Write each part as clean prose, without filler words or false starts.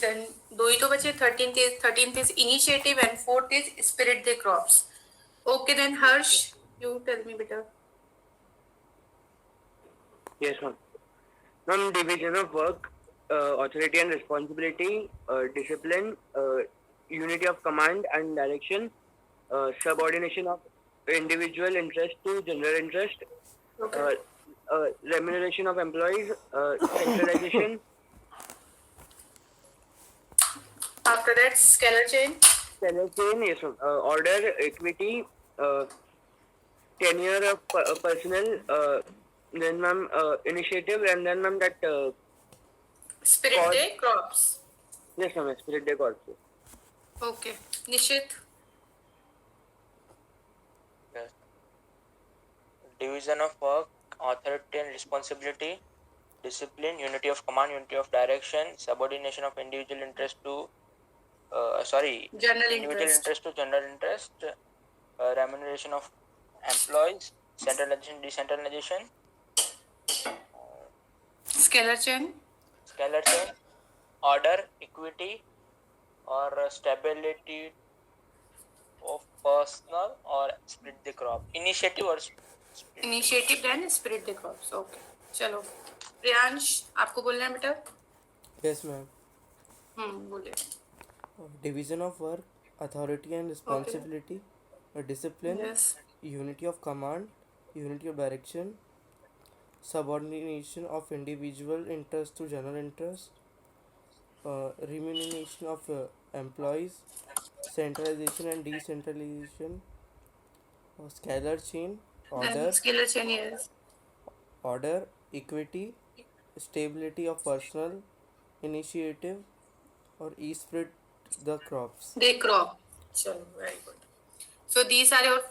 Then दो ही तो बचे. 13th is initiative and 4th is spirit the crops. Okay, then Harsh, you tell me better. Yes, ma'am. Ma'am, division of work, authority and responsibility, discipline, unity of command and direction, subordination of individual interest to general interest, Okay. remuneration of employees, centralization. After that, scalar chain. Scalar chain, yes, ma'am. Order, equity, tenure of personnel, then ma'am, initiative, and then ma'am that Spirit cause. the crops. Yes, ma'am. Spirit deck also. Okay. Nishit. Yes. Division of work, authority and responsibility, discipline, unity of command, unity of direction, subordination of individual interest to General individual interest to general interest, remuneration of employees, centralization, decentralization, Scalar chain. scalar chain, order, equity, or stability of personnel, or split the crop. Initiative or split. Initiative then spirit the crops. Okay. चलो. प्रियांश, आपको बोलना है बेटा? Yes, ma'am. बोले. Division of work, authority and responsibility, discipline, Yes. unity of command, unity of direction, subordination of individual interest to general interest, remuneration of employees, centralization and decentralization, scalar chain, Then scalar chain, yes. order, equity, stability of personnel, initiative, or e-spread the crops. The crop. चलो, very good. So these are your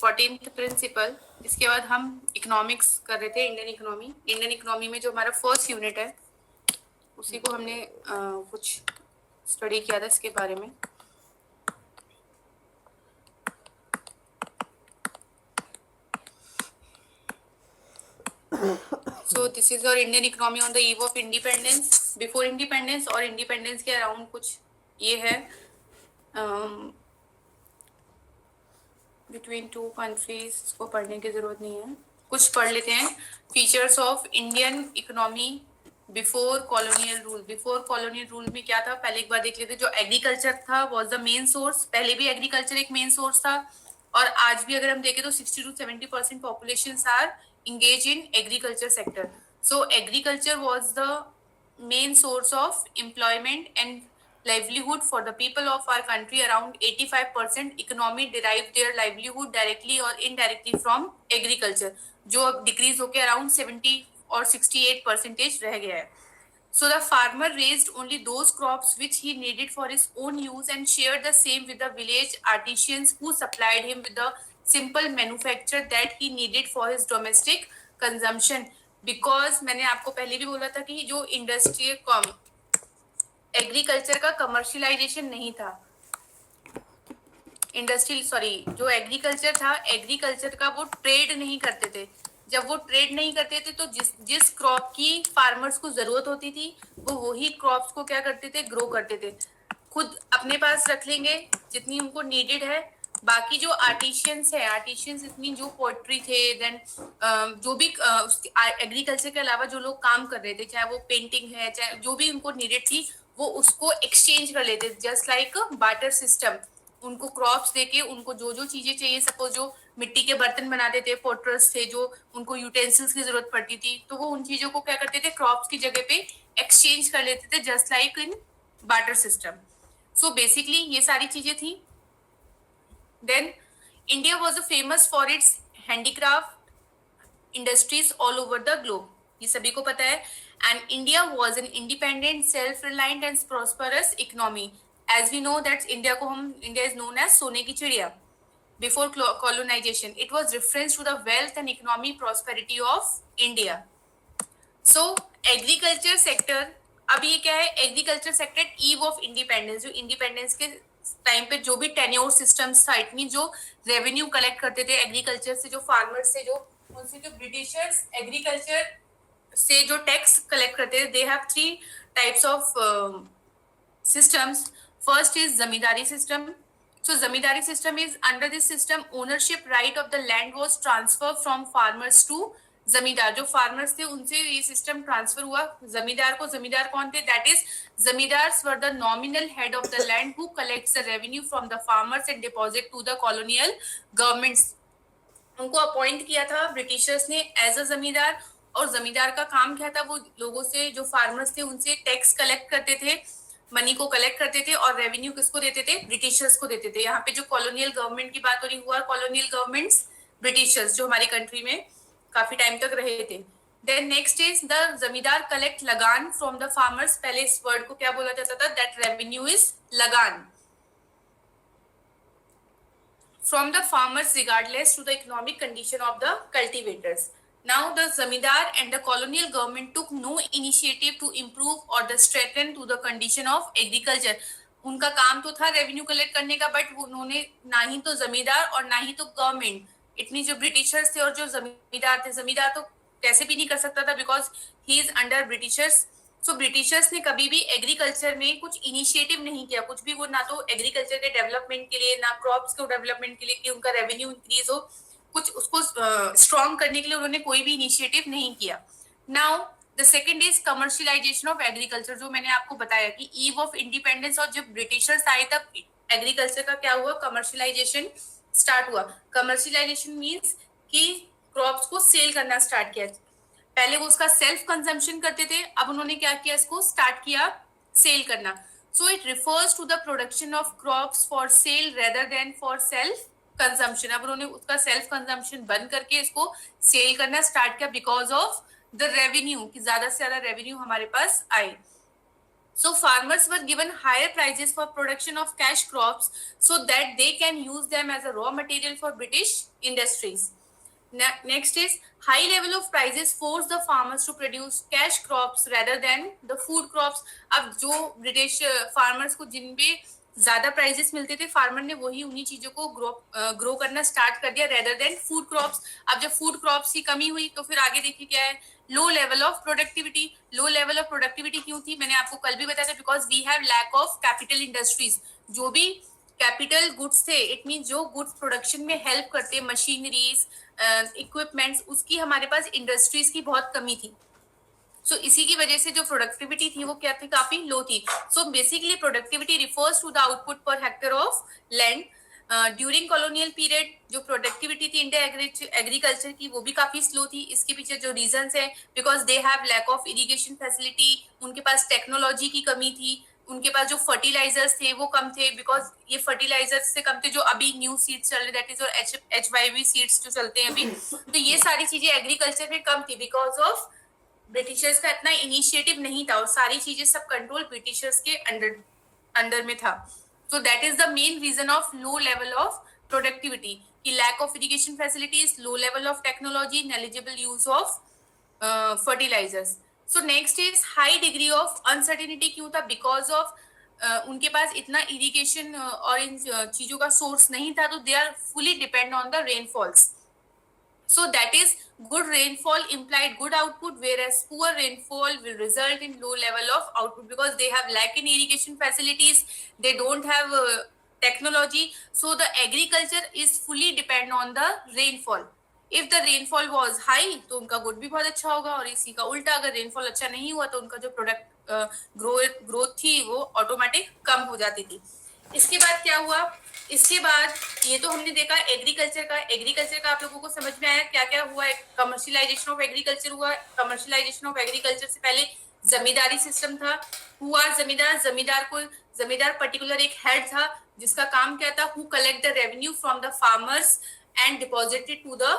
14th principle. इसके बाद हम economics कर रहे थे. Indian economy में जो हमारा फर्स्ट यूनिट है उसी को हमने कुछ स्टडी किया था इसके बारे में. So this is your Indian economy on the eve of independence, before independence और independence के अराउंड कुछ ये है. बिटवीन टू कंट्रीज को पढ़ने की जरूरत नहीं है. कुछ पढ़ लेते हैं. Features of Indian economy before colonial rule. Before colonial rule में क्या था पहले एक बार देख लेते. जो एग्रीकल्चर था वाज द मेन सोर्स. पहले भी एग्रीकल्चर एक मेन सोर्स था और आज भी अगर हम देखें तो 60 to 70% population are engage in agriculture sector. So agriculture was the main source of employment and livelihood for the people of our country. Around 85% economy derived their livelihood directly or indirectly from agriculture, जो अब decrease होके around 70 और 68% रह गया है. So the farmer raised only those crops which he needed for his own use and shared the same with the village artisans who supplied him with the simple manufacture that he needed for his domestic consumption. Because मैंने आपको पहले भी बोला था कि जो industrial agriculture का commercialisation नहीं था. जो एग्रीकल्चर था एग्रीकल्चर का वो ट्रेड नहीं करते थे. जब वो ट्रेड नहीं करते थे तो जिस क्रॉप की फार्मर्स को जरूरत होती थी वो वही क्रॉप्स को क्या करते थे, ग्रो करते थे. खुद अपने पास रख लेंगे जितनी उनको नीडेड है. बाकी जो आर्टिशियंस इतनी जो पोएट्री थे, देन जो भी एग्रीकल्चर के अलावा जो लोग काम कर रहे थे, चाहे वो पेंटिंग है, चाहे जो भी उनको नीडेड थी, वो उसको एक्सचेंज कर लेते. Just like barter system. उनको क्रॉप्स देके उनको जो जो चीजें चाहिए, सपोज जो मिट्टी के बर्तन बनाते थे, पोटर्स थे, जो उनको यूटेंसिल्स की जरूरत पड़ती थी, तो वो उन चीजों को क्या करते थे, क्रॉप्स की जगह पे एक्सचेंज कर लेते थे, just like in barter system. So basically ये सारी चीजें थी. Then India was famous for its handicraft industries all over the globe. ये सभी को पता है. And India was an independent, self reliant and prosperous economy. As we know that India is known as सोने की चिड़िया. Before colonization, it was reference to the wealth and economic prosperity of India. So agriculture sector, अब ये क्या है, agriculture sector ewe of independence. जो independence के time पे जो भी टेन्योर सिस्टम्स था, इतनी जो रेवेन्यू कलेक्ट करते थे एग्रीकल्चर से, जो फार्मर्स से, जो उनसे जो ब्रिटिशर्स एग्रीकल्चर से जो टैक्स कलेक्ट करते थे, they have 3 types of systems. First is zamindari system. So zamindari system is, under this system ownership right of the land was transferred from farmers to जमींदार. जो फार्मर्स थे उनसे ये system transfer हुआ जमींदार को. जमींदार कौन थे? That is zamindars were the nominal head of the land who collects the revenue from the farmers and deposit to the colonial governments. उनको अपॉइंट किया था ब्रिटिशर्स ने एज अ जमींदार. और जमींदार का काम क्या था? वो लोगों से, जो फार्मर्स थे उनसे टैक्स कलेक्ट करते थे, मनी को कलेक्ट करते थे और रेवेन्यू किसको देते थे? ब्रिटिशर्स को देते थे. यहाँ पे जो कॉलोनियल गवर्नमेंट की बात हो रही हुआ, कॉलोनियल गवर्नमेंट्स ब्रिटिशर्स जो हमारी कंट्री में काफी टाइम तक रहे थे. देन नेक्स्ट इज द जमींदार कलेक्ट लगान फ्रॉम द फार्मर्स. पहले इस वर्ड को क्या बोला जाता था? दैट रेवेन्यू इज लगान from the farmers regardless to the economic condition of the cultivators. Now the zamindar and the colonial government took no initiative to improve or the strengthen to the condition of agriculture. उनका काम तो था revenue collect करने का, but उन्होंने ना ही तो जमींदार और ना ही तो गवर्नमेंट, इतनी जो ब्रिटिशर्स थे और जो जमींदार थे, जमींदार तो कैसे भी नहीं कर सकता था because he is under Britishers. So Britishers ने कभी भी एग्रीकल्चर में कुछ इनिशिएटिव नहीं किया, कुछ भी. वो ना तो एग्रीकल्चर के डेवलपमेंट के लिए, ना क्रॉप्स के डेवलपमेंट के लिए कि उनका रेवेन्यू इंक्रीज हो, कुछ उसको स्ट्रॉन्ग करने के लिए उन्होंने कोई भी इनिशिएटिव नहीं किया. Now the second is commercialisation of agriculture. जो मैंने आपको बताया कि ईव ऑफ इंडिपेंडेंस और जब ब्रिटिशर्स आए तब एग्रीकल्चर का क्या हुआ? कमर्शियलाइजेशन स्टार्ट हुआ. कमर्शियलाइजेशन मीन्स कि क्रॉप्स को सेल करना स्टार्ट किया. पहले वो उसका सेल्फ कंजम्पशन करते थे, अब उन्होंने क्या किया? इसको स्टार्ट किया सेल करना. So it refers to the production of crops for sale rather than for self consumption. अब उन्होंने उसका सेल्फ कंजम्पशन बंद करके इसको सेल करना स्टार्ट किया बिकॉज ऑफ द रेवेन्यू, कि ज्यादा से ज्यादा रेवेन्यू हमारे पास आए. So farmers were given higher prices for production of cash crops so that they can use them as a raw material for British industries. Next is high level of prices force the farmers to produce cash crops rather than the food crops. अब जो British farmers को जिन पे ज्यादा prices मिलते थे, farmer ने वही उन्हीं चीजों को ग्रो करना स्टार्ट कर दिया रेदर देन फूड क्रॉप्स. अब जब फूड क्रॉप्स की कमी हुई तो फिर आगे देखिए क्या है? Low level of productivity. Low level of productivity क्यों थी? मैंने आपको कल भी बताया था, because we have lack of capital industries. जो भी कैपिटल गुड्स थे, इट मीन जो गुड्स प्रोडक्शन में हेल्प करते, मशीनरीज, इक्विपमेंट्स, उसकी हमारे पास इंडस्ट्रीज की बहुत कमी थी. सो इसी की वजह से जो प्रोडक्टिविटी थी वो क्या थी? काफी लो थी. So basically productivity refers to the output per hectare of land. During colonial period जो प्रोडक्टिविटी थी इंडिया एग्रीकल्चर की, वो भी काफी स्लो थी. इसके पीछे जो रीजंस है, because they have lack of irrigation facility, उनके पास टेक्नोलॉजी की कमी थी, उनके पास जो फर्टिलाइजर्स थे वो कम थे, बिकॉज ये फर्टिलाइजर्स से कम थे जो अभी न्यू सीड्स चल रहे, दैट इज और HYV सीड्स जो चलते हैं अभी. तो ये सारी चीजें एग्रीकल्चर में कम थी बिकॉज ऑफ ब्रिटिशर्स का इतना इनिशिएटिव नहीं था और सारी चीजें सब कंट्रोल ब्रिटिशर्स के अंडर में था. So that is the main reason of low level of productivity. कि lack of irrigation facilities, low level of technology, negligible use of fertilizers. So next is high degree of uncertainty. क्यों था? Because of उनके पास इतना irrigation और इन चीजों का source नहीं था, तो they are fully depend on the rainfalls. So that is good rainfall implied good output, whereas poor rainfall will result in low level of output because they have lack in irrigation facilities, they don't have technology. So the agriculture is fully depend on the rainfall. If the rainfall was high तो उनका good भी बहुत अच्छा होगा, और इसी का उल्टा अगर रेनफॉल अच्छा नहीं हुआ तो उनका जो प्रोडक्ट ग्रोथ थी वो ऑटोमेटिक कम हो जाती थी. इसके बाद क्या हुआ? इसके बाद ये तो हमने देखा एग्रीकल्चर का आप लोगों को समझ में आया क्या क्या हुआ. कमर्शियलाइजेशन ऑफ एग्रीकल्चर हुआ. कमर्शियलाइजेशन ऑफ एग्रीकल्चर से पहले जमींदारी सिस्टम था. हुआ जमींदार पर्टिकुलर एक हेड था जिसका काम क्या था? Who collect the revenue from the farmers and deposited to the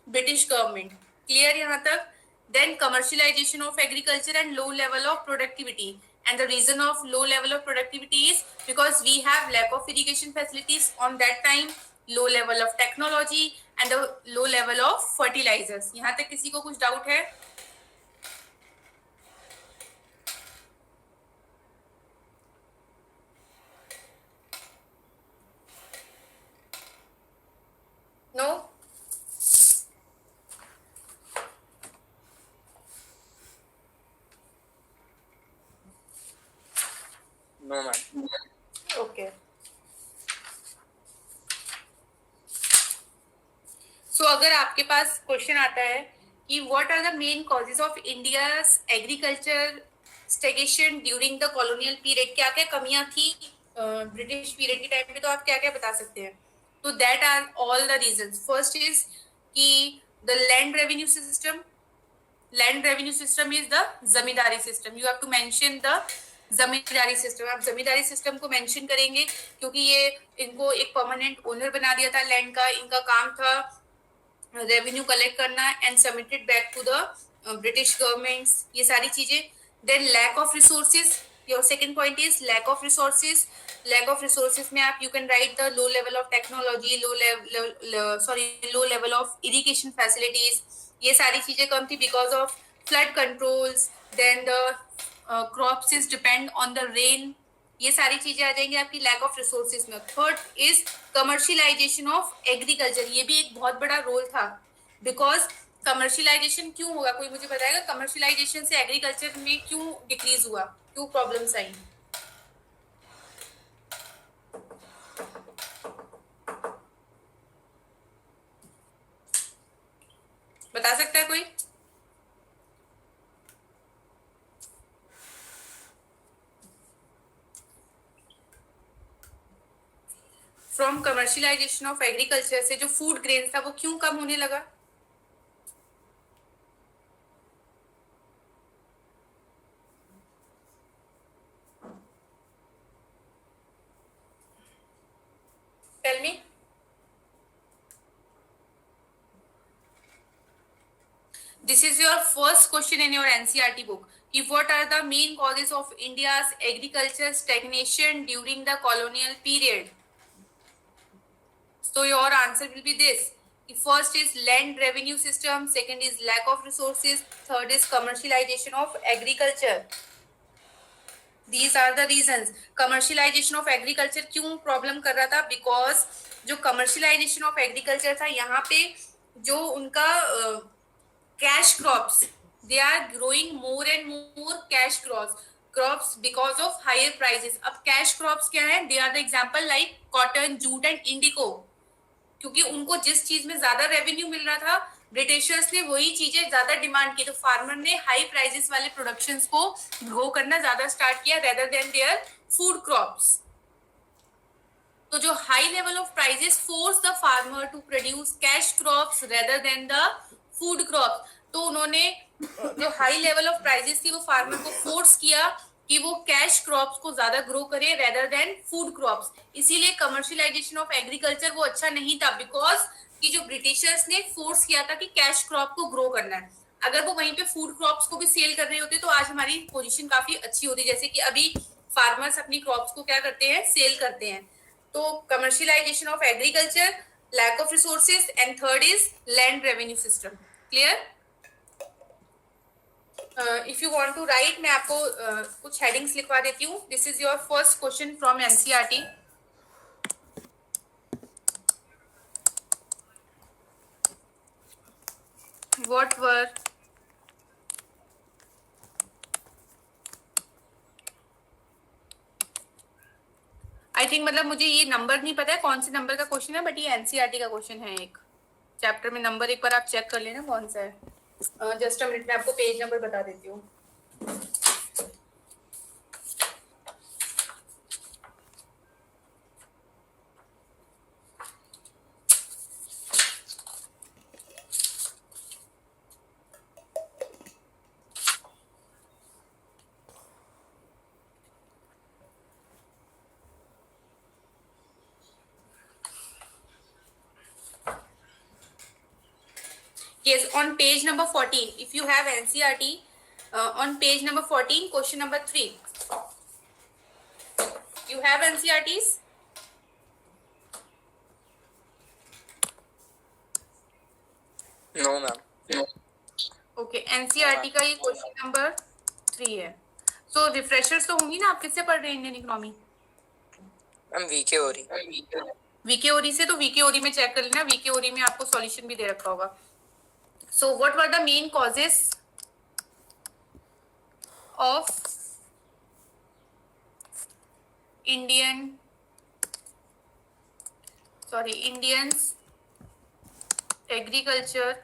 British government. Clear यहाँ तक? Then commercialization of agriculture and low level of productivity. And the reason of low level of productivity is because we have lack of irrigation facilities on that time, low level of technology and the low level of fertilizers. यहाँ तक किसी को कुछ doubt है? No? No, ma'am. Okay, सो अगर आपके पास question आता है कि what are the main causes of India's agriculture stagnation during the colonial period, क्या क्या कमियां थी ब्रिटिश पीरियड के टाइम पे, तो आप क्या क्या बता सकते हैं? तो that are all the reasons. First is कि the land revenue system. Land revenue system is the zamindari system. You have to mention the zamindari system. आप जमींदारी सिस्टम को मेंशन करेंगे क्योंकि ये इनको एक परमानेंट ओनर बना दिया था लैंड का. इनका काम था रेवेन्यू कलेक्ट करना and submitted back to the British governments, ये सारी चीजें. Then lack of resources. Your second point is lack of resources. Lack of resources में आप you can write the low level of technology, low level of irrigation facilities. ये सारी चीजें कम थी because of flood controls. Then the crops is depend on the rain. ये सारी चीजें आ जाएंगी आपकी लैक ऑफ रिसोर्सेज में. Third is commercialisation of agriculture. ये भी एक बहुत बड़ा रोल था बिकॉज कमर्शियलाइजेशन क्यों होगा, कोई मुझे बताएगा कमर्शियलाइजेशन से एग्रीकल्चर में क्यों डिक्रीज हुआ, क्यों प्रॉब्लम्स आई? बता सकता है कोई? फ्रॉम कमर्शियलाइजेशन ऑफ एग्रीकल्चर से जो फूड ग्रेन था वो क्यों कम होने लगा? Tell me. This is your first question in your NCERT book. If what are the main causes of India's agriculture stagnation during the colonial period? So your answer will be this. The first is land revenue system, second is lack of resources, third is commercialization of agriculture. These are the reasons. Commercialization of agriculture क्यों problem कर रहा था? Because जो commercialization of agriculture था यहाँ पे जो उनका cash crops, they are growing more and more cash crops because of higher prices. अब cash crops क्या है? They are the example like cotton, jute and indigo. क्योंकि उनको जिस चीज में ज्यादा रेवेन्यू मिल रहा था ब्रिटिशर्स ने वही चीजें ज्यादा डिमांड की, तो फार्मर ने हाई प्राइसेस वाले प्रोडक्शंस को ग्रो करना ज्यादा स्टार्ट किया rather than their food crops. तो जो high level of prices force the farmer to produce cash crops rather than the food crops. तो उन्होंने जो हाई लेवल ऑफ प्राइसेस थी वो फार्मर को फोर्स किया कि वो कैश क्रॉप्स को ज्यादा ग्रो करे रेदर देन फूड क्रॉप्स. इसीलिए कमर्शियलाइजेशन ऑफ एग्रीकल्चर वो अच्छा नहीं था बिकॉज कि जो ब्रिटिशर्स ने फोर्स किया था कि कैश क्रॉप को ग्रो करना है. अगर वो वहीं पे फूड क्रॉप्स को भी सेल कर रहे होते तो आज हमारी पोजीशन काफी अच्छी होती, जैसे कि अभी फार्मर्स अपनी क्रॉप्स को क्या करते हैं, सेल करते हैं. तो commercialization of agriculture, lack of resources and third is land revenue system. Clear? If you want to write मैं आपको कुछ हेडिंग्स लिखवा देती हूँ. This is your first question from NCERT. What were I think, मतलब मुझे ये नंबर नहीं पता है कौन से नंबर का क्वेश्चन है, बट ये एनसीईआरटी का क्वेश्चन है. एक चैप्टर में नंबर एक बार आप चेक कर लेना कौन सा है. जस्ट अ मिनट में आपको पेज नंबर बता देती हूँ. Yes, on page number 14, if you have NCERT, on page number 14, question number 3. You have NCERTs? No, ma'am. No. Okay, NCERT का ये question number 3 है. So refreshers तो होंगी ना, आप किससे पढ़ रहे हैं इंडियन इकोनॉमी? मैम वीके ओरी. वीके ओरी से, तो वीके ओरी में चेक कर लेना. वीके ओरी में आपको सॉल्यूशन भी दे रखा होगा. So what were the main causes of Indians agriculture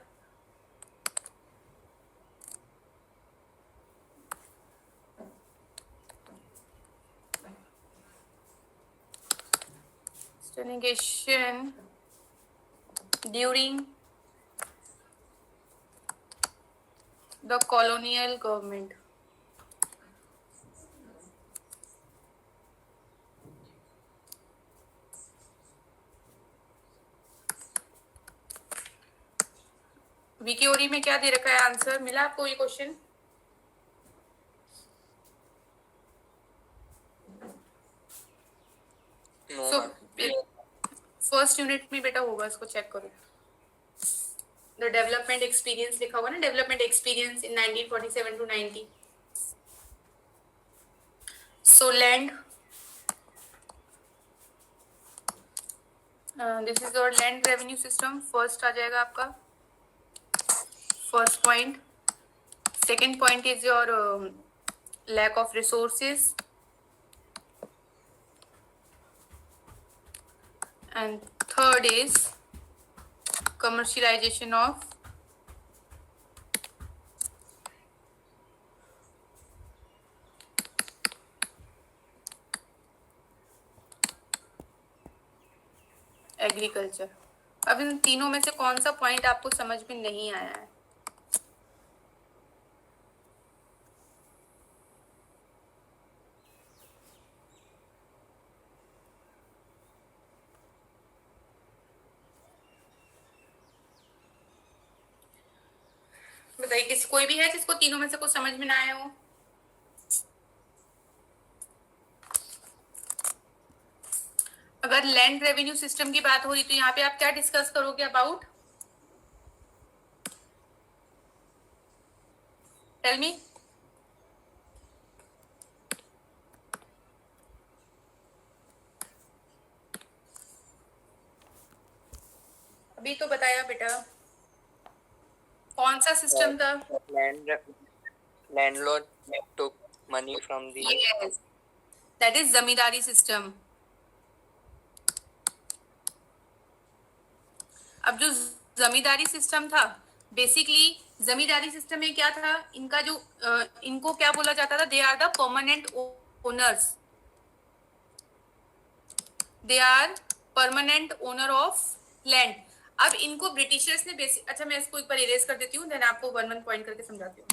stagnation during the colonial government. वीकेओरी में क्या दे रखा है आंसर? मिला आपको ये क्वेश्चन? No, फर्स्ट यूनिट में बेटा होगा, इसको चेक करो. द डेवलपमेंट एक्सपीरियंस लिखा हुआ ना, development experience in 1947 to 90. So land, this is your land revenue system. First आ जाएगा आपका first point. Second point is your lack of resources, and third is commercialization of agriculture. अब इन तीनों में से कौन सा पॉइंट आपको समझ में नहीं आया है? बताइए, किसी कोई भी है जिसको तीनों में से कुछ समझ में ना आया हो? अगर लैंड रेवेन्यू सिस्टम की बात हो रही तो यहाँ पे आप क्या डिस्कस करोगे अबाउट? Tell me. अभी तो बताया बेटा, कौन सा सिस्टम था? landlord took money from the Yes, that is zamindari system. अब जो जमींदारी सिस्टम था, बेसिकली जमींदारी सिस्टम में क्या था, इनका जो इनको क्या बोला जाता था? They are the permanent owners. They are permanent owner of land. अब इनको ब्रिटिशर्स ने बेसिक, अच्छा मैं इसको एक बार इरेज कर देती हूँ, देन आपको वन वन पॉइंट करके समझाती हूँ.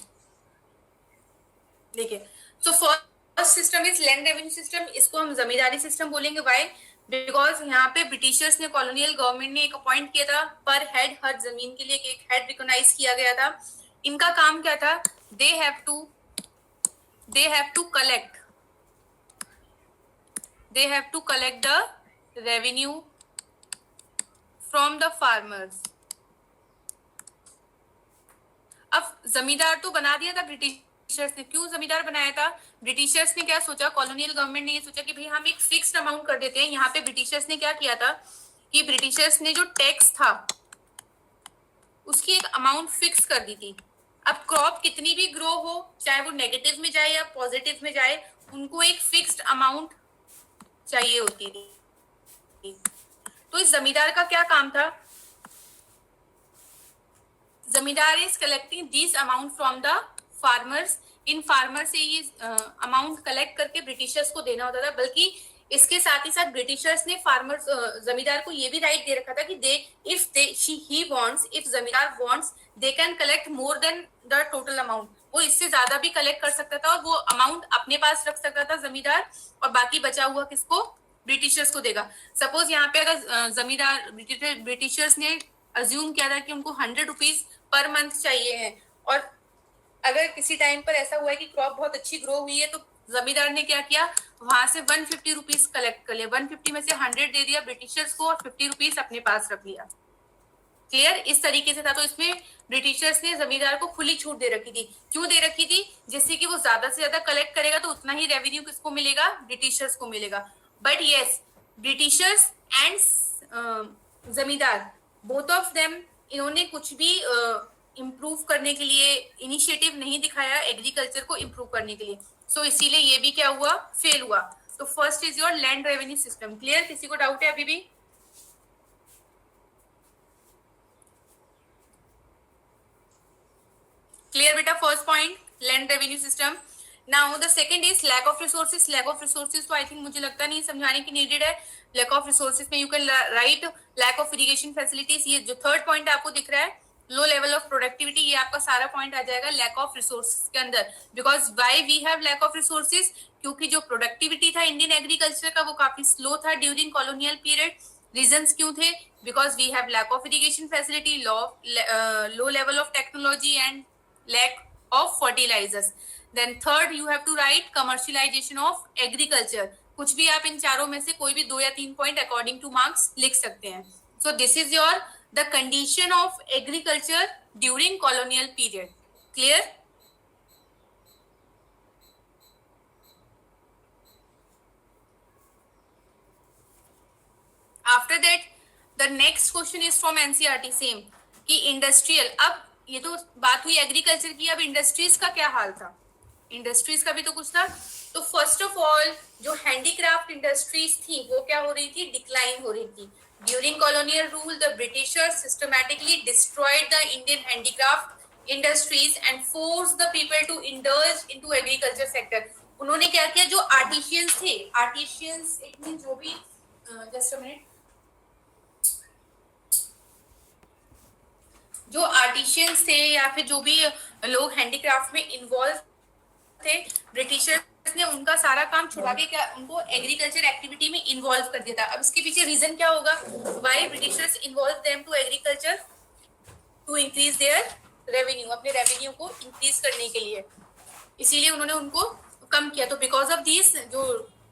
देखिए, so first system is land revenue system. इसको हम जमींदारी सिस्टम बोलेंगे. व्हाई? बिकॉज यहाँ पे ब्रिटिशर्स ने, कॉलोनियल गवर्नमेंट ने एक अपॉइंट किया था पर हेड, हर जमीन के लिए एक हेड रिकॉग्नाइज किया गया था. इनका काम क्या था? They have to collect the revenue from the farmers. अब जमींदार तो बना दिया था ब्रिटिशर्स ने. क्यों जमींदार बनाया था? ब्रिटिशर्स ने क्या सोचा, कॉलोनियल गवर्नमेंट ने ये सोचा कि भाई हम एक फिक्स्ड अमाउंट कर देते हैं. यहाँ पे ब्रिटिशर्स ने क्या किया था कि ब्रिटिशर्स ने जो टैक्स था उसकी एक अमाउंट फिक्स कर दी थी. अब क्रॉप कितनी भी ग्रो हो, चाहे वो नेगेटिव में जाए या पॉजिटिव में जाए, उनको एक फिक्स्ड अमाउंट चाहिए होती थी. तो इस जमींदार का क्या काम था? जमींदार is collecting this amount from the farmers. In farmer से ये अमाउंट कलेक्ट करके ब्रिटिशर्स को देना होता था. बल्कि इसके साथ ही साथ ब्रिटिशर्स ने फार्मर्स, जमींदार को ये भी राइट दे रखा था कि इफ जमींदार wants they can collect more than the total amount. वो इससे ज्यादा भी कलेक्ट कर सकता था और वो अमाउंट अपने पास रख सकता था जमींदार, और बाकी बचा हुआ किसको? ब्रिटिशर्स को देगा. सपोज यहाँ पे अगर जमींदार, ब्रिटिशर्स ने अज्यूम किया था कि उनको 100 रुपीज पर मंथ चाहिए है, और अगर किसी टाइम पर ऐसा हुआ है कि क्रॉप बहुत अच्छी ग्रो हुई है, तो जमींदार ने क्या किया, वहां से 150 रुपीज कलेक्ट कर लिया. 150 में से 100 दे दिया ब्रिटिशर्स को और 50 रुपीज अपने पास रख लिया. क्लियर? इस तरीके से था. तो इसमें ब्रिटिशर्स ने जमींदार को खुली छूट दे रखी थी. क्यों दे रखी थी? जिससे कि वो ज्यादा से ज्यादा कलेक्ट करेगा तो उतना ही रेवेन्यू किसको मिलेगा? ब्रिटिशर्स को मिलेगा. बट यस, ब्रिटिशर्स एंड जमींदार, बोथ ऑफ देम, इन्होंने कुछ भी इम्प्रूव करने के लिए इनिशिएटिव नहीं दिखाया एग्रीकल्चर को इम्प्रूव करने के लिए. सो इसीलिए ये भी क्या हुआ? फेल हुआ. तो first is your land revenue system. Clear? किसी को डाउट है अभी भी? क्लियर बेटा? First point land revenue system. Now the second is lack of resources. Lack of resources तो आई थिंक मुझे लगता नहीं समझाने की नीडेड है। लैक ऑफ रिसोर्सेज में you can write lack of irrigation facilities. ये जो थर्ड पॉइंट आपको दिख रहा है लो लेवल ऑफ प्रोडक्टिविटी, ये आपका सारा पॉइंट आ जाएगा लैक ऑफ रिसोर्सेज के अंदर। Because why we have lack of resources? क्योंकि जो प्रोडक्टिविटी था इंडियन एग्रीकल्चर का वो काफी स्लो था ड्यूरिंग कॉलोनियल पीरियड। रीजंस क्यों थे? Because we have lack of irrigation facility, low level of technology and lack of fertilizers. Then third you have to write commercialization of agriculture. कुछ भी आप इन चारों में से कोई भी 2 या 3 पॉइंट अकॉर्डिंग टू मार्क्स लिख सकते हैं। So this is your the condition of agriculture during colonial period. Clear? After that the next question is from NCERT same कि इंडस्ट्रियल। अब ये तो बात हुई एग्रीकल्चर की, अब इंडस्ट्रीज का क्या हाल था? इंडस्ट्रीज का भी तो कुछ था। तो फर्स्ट ऑफ ऑल जो हैंडीक्राफ्ट इंडस्ट्रीज थी वो क्या हो रही थी? डिक्लाइन हो रही थी। During colonial rule the Britishers systematically destroyed the Indian handicraft industries and force the people to indulge into agriculture sector. उन्होंने क्या किया? जो आर्टिशियंस थे, आर्टिशियंस इट मीन जो भी जस्ट अ मिनट, जो आर्टिशियंस थे या फिर जो भी लोग हैंडीक्राफ्ट में इन्वॉल्व थे, ब्रिटिशर्स ने उनका सारा काम छुड़ा के क्या उनको एग्रीकल्चर एक्टिविटी में इन्वॉल्व कर दिया था। अब इसके पीछे रीजन क्या होगा? Why Britishers involve them to agriculture? To increase their revenue, अपने रेवेन्यू को इंक्रीज करने के लिए, इसीलिए उन्होंने उनको कम किया। तो बिकॉज ऑफ दिस जो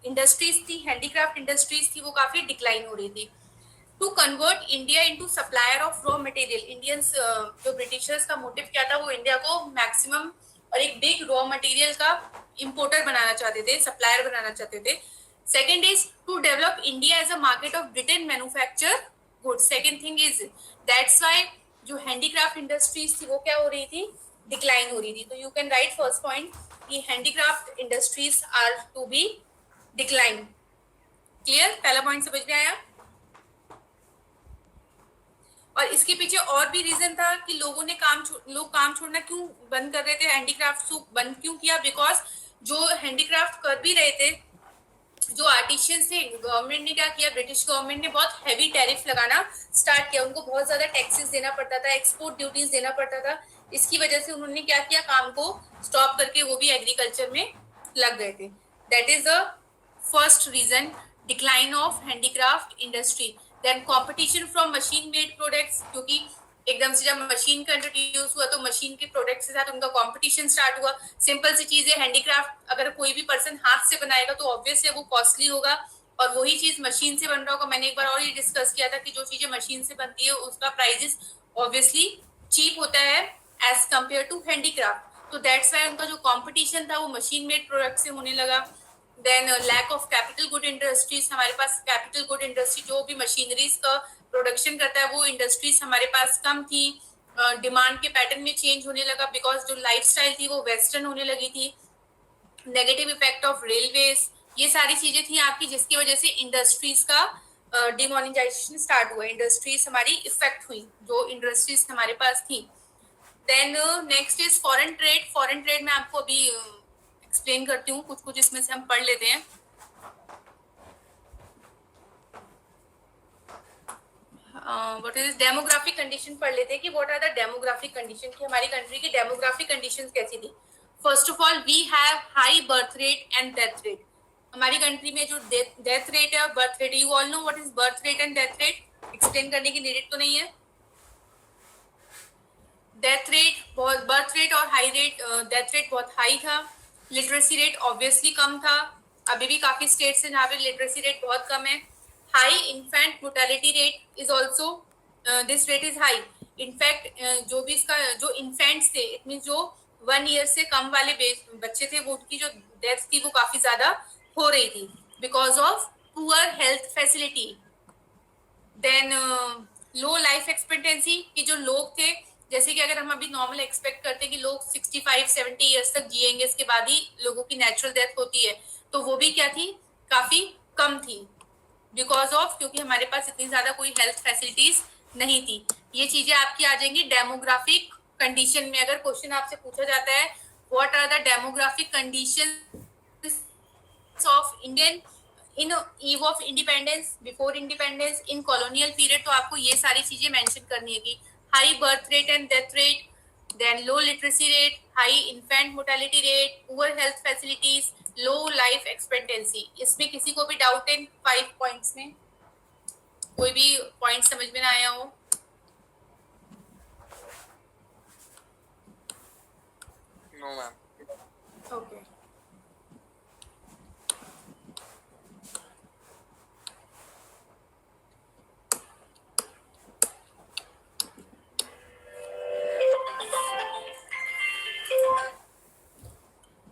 इंडस्ट्रीज थी, हैंडीक्राफ्ट इंडस्ट्रीज थी, वो काफी डिक्लाइन हो रही थी। To convert India into supplier of raw material, Indians जो ब्रिटिशर्स का मोटिव क्या था? वो इंडिया को मैक्सिमम और एक बिग रॉ मटेरियल का इंपोर्टर बनाना चाहते थे, सप्लायर बनाना चाहते थे। Second is to develop India as a market of Britain manufacture goods. Second thing is that's why जो हैंडीक्राफ्ट इंडस्ट्रीज थी वो क्या हो रही थी? डिक्लाइन हो रही थी। तो you can write first point कि handicraft industries are to be decline. Clear? पहला पॉइंट समझ में आया? और इसके पीछे और भी रीजन था कि लोग काम छोड़ना क्यों बंद कर रहे थे? हैंडीक्राफ्ट को बंद क्यों किया? बिकॉज जो हैंडीक्राफ्ट कर भी रहे थे, जो आर्टिशियंस थे, गवर्नमेंट ने क्या किया? ब्रिटिश गवर्नमेंट ने बहुत हैवी टैरिफ लगाना स्टार्ट किया। उनको बहुत ज्यादा टैक्सेस देना पड़ता था, एक्सपोर्ट ड्यूटीज देना पड़ता था। इसकी वजह से उन्होंने क्या किया? काम को स्टॉप करके वो भी एग्रीकल्चर में लग गए थे। That is the first reason, decline of handicraft industry. Then competition from machine made products, क्योंकि एकदम से जब मशीन का इंट्रोड्यूस हुआ तो मशीन के प्रोडक्ट्स के साथ उनका कंपटीशन स्टार्ट हुआ। सिंपल सी चीज है, हैंडीक्राफ्ट अगर कोई भी पर्सन हाथ से बनाएगा तो ऑब्वियसली वो कॉस्टली होगा, और वही चीज मशीन से बन रहा होगा। मैंने एक बार और ये डिस्कस किया था कि जो चीजें मशीन से बनती है उसका प्राइजेस ऑब्वियसली चीप होता है एज कम्पेयर टू हैंडीक्राफ्ट। तो दैट्स वाई उनका जो कॉम्पिटिशन था वो मशीन मेड प्रोडक्ट से होने लगा। Then lack of capital good industries, हमारे पास कैपिटल गुड इंडस्ट्री जो भी मशीनरीज का प्रोडक्शन करता है वो इंडस्ट्रीज हमारे पास कम थी। डिमांड के पैटर्न में चेंज होने लगा बिकॉज जो लाइफस्टाइल थी वो वेस्टर्न होने लगी थी। नेगेटिव इफेक्ट ऑफ रेलवेज, ये सारी चीजें थी आपकी जिसकी वजह से इंडस्ट्रीज का डिमोनेटाइजेशन स्टार्ट हुआ, इंडस्ट्रीज हमारी इफेक्ट हुई जो इंडस्ट्रीज हमारे पास थी। Then next is foreign trade. Foreign trade में आपको अभी एक्सप्लेन करती हूँ, कुछ कुछ इसमें से हम पढ़ लेते हैं। व्हाट इज डेमोग्राफिक कंडीशन पढ़ लेते हैं कि what are the demographic condition, कि हमारी कंट्री की डेमोग्राफिक कंडीशंस कैसी थी। First of all we have high birth rate and death rate. हमारी कंट्री में जो डेथ रेट है और birth rate, you all know what is birth rate and death rate, explain करने की नीड तो नहीं है। डेथ रेट, बर्थ रेट और हाई रेट, डेथ रेट बहुत हाई था। लिटरेसी रेट ऑब्वियसली कम था, अभी भी काफी स्टेट्स हैं जहाँ पे लिटरेसी रेट बहुत कम है। High infant mortality rate is also, this rate is high. In fact जो भी इसका जो इन्फेंट्स थे, इट मीन जो 1 ईयर से कम वाले बच्चे थे वो उनकी जो डेथ थी वो काफी ज्यादा हो रही थी because of poor health facility. Then low life expectancy, कि जो लोग थे, जैसे कि अगर हम अभी नॉर्मल एक्सपेक्ट करते हैं कि लोग 65-70 ईयर्स तक जिएंगे, इसके बाद ही लोगों की नेचुरल डेथ होती है, तो वो भी क्या थी? काफी कम थी, बिकॉज ऑफ, क्योंकि हमारे पास इतनी ज्यादा कोई हेल्थ फैसिलिटीज नहीं थी। ये चीजें आपकी आ जाएंगी डेमोग्राफिक कंडीशन में। अगर क्वेश्चन आपसे पूछा जाता है what are the demographic condition of Indian in eve of independence, before independence, in colonial period, तो आपको ये सारी चीजें मेंशन करनी है कि high birth rate and death rate, then low literacy rate, high infant mortality rate, poor health facilities, low life expectancy. इसमें किसी को भी डाउट है 5 पॉइंट्स में? कोई भी पॉइंट समझ में ना आया हो? No, ma'am. Okay,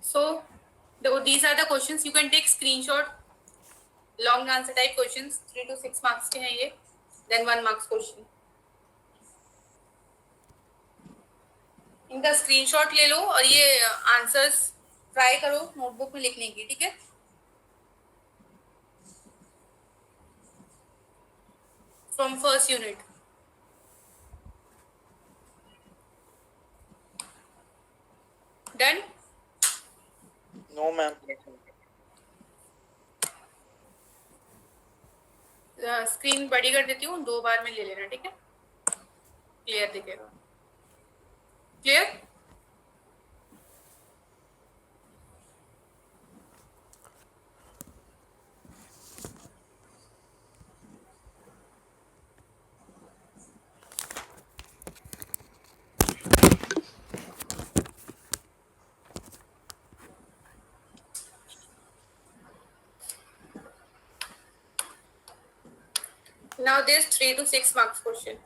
so these are the questions. You can take screenshot. Long answer type questions, 3 to 6 marks के हैं ये, then 1 marks question. इनका स्क्रीनशॉट ले लो और ये आंसर्स ट्राई करो नोटबुक में लिखने की, ठीक है? From first unit. Done? No, ma'am. Screen बड़ी कर देती हूँ, 2 बार में ले लेना, ठीक है? क्लियर दिखेगा। Clear? Now this 3 to 6 marks question.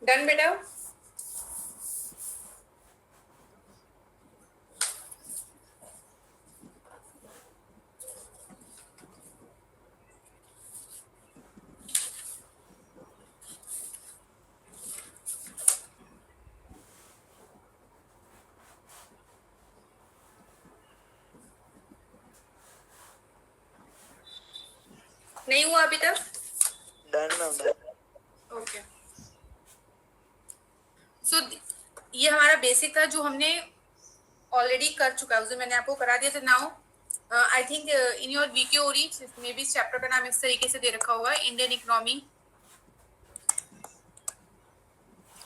Done बेटा? नहीं हुआ अभी तक? Done, ma'am. ओके, सो ये हमारा बेसिक था जो हमने ऑलरेडी कर चुका है, जो मैंने आपको करा दिया था। Now I think in your वीके ओरी मे बी चैप्टर का नाम इस तरीके से दे रखा होगा, Indian economy.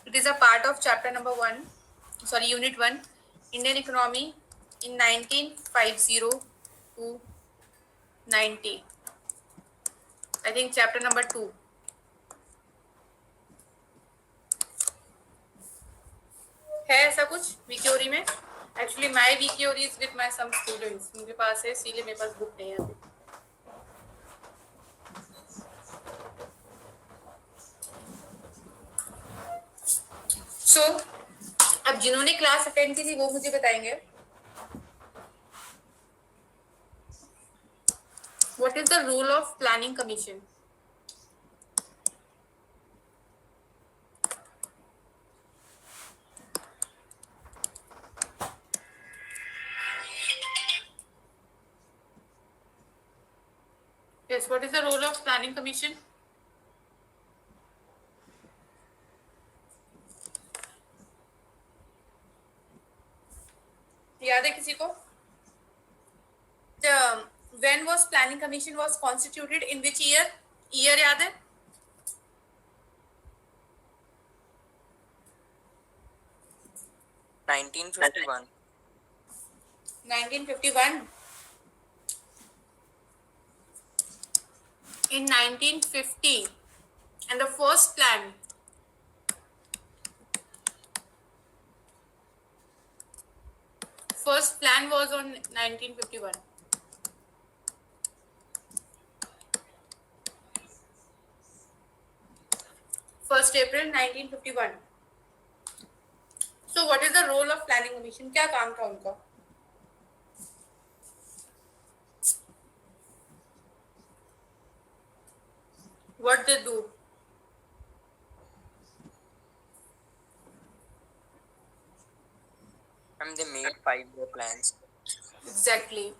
It is a part of chapter number 1, sorry unit 1, Indian economy in 1950 to 90, I think chapter number 2। है ऐसा कुछ वीकेओरी में? एक्चुअली माय वीकेओरी is with my some students, उनके पास है, इसीलिए मेरे पास बुक नहीं है अभी। सो अब जिन्होंने क्लास अटेंड की थी वो मुझे बताएंगे what is the rule of planning commission. Yes, what is the role of planning commission? याद है किसी को? When was planning commission was constituted, in which year? Year याद है? Ma'am. 1951. 1951. In 1950, and the first plan was on 1951. 1st April 1951. So what is the role of planning commission? क्या काम था उनका? What they do? And they made 5-year plans. Exactly.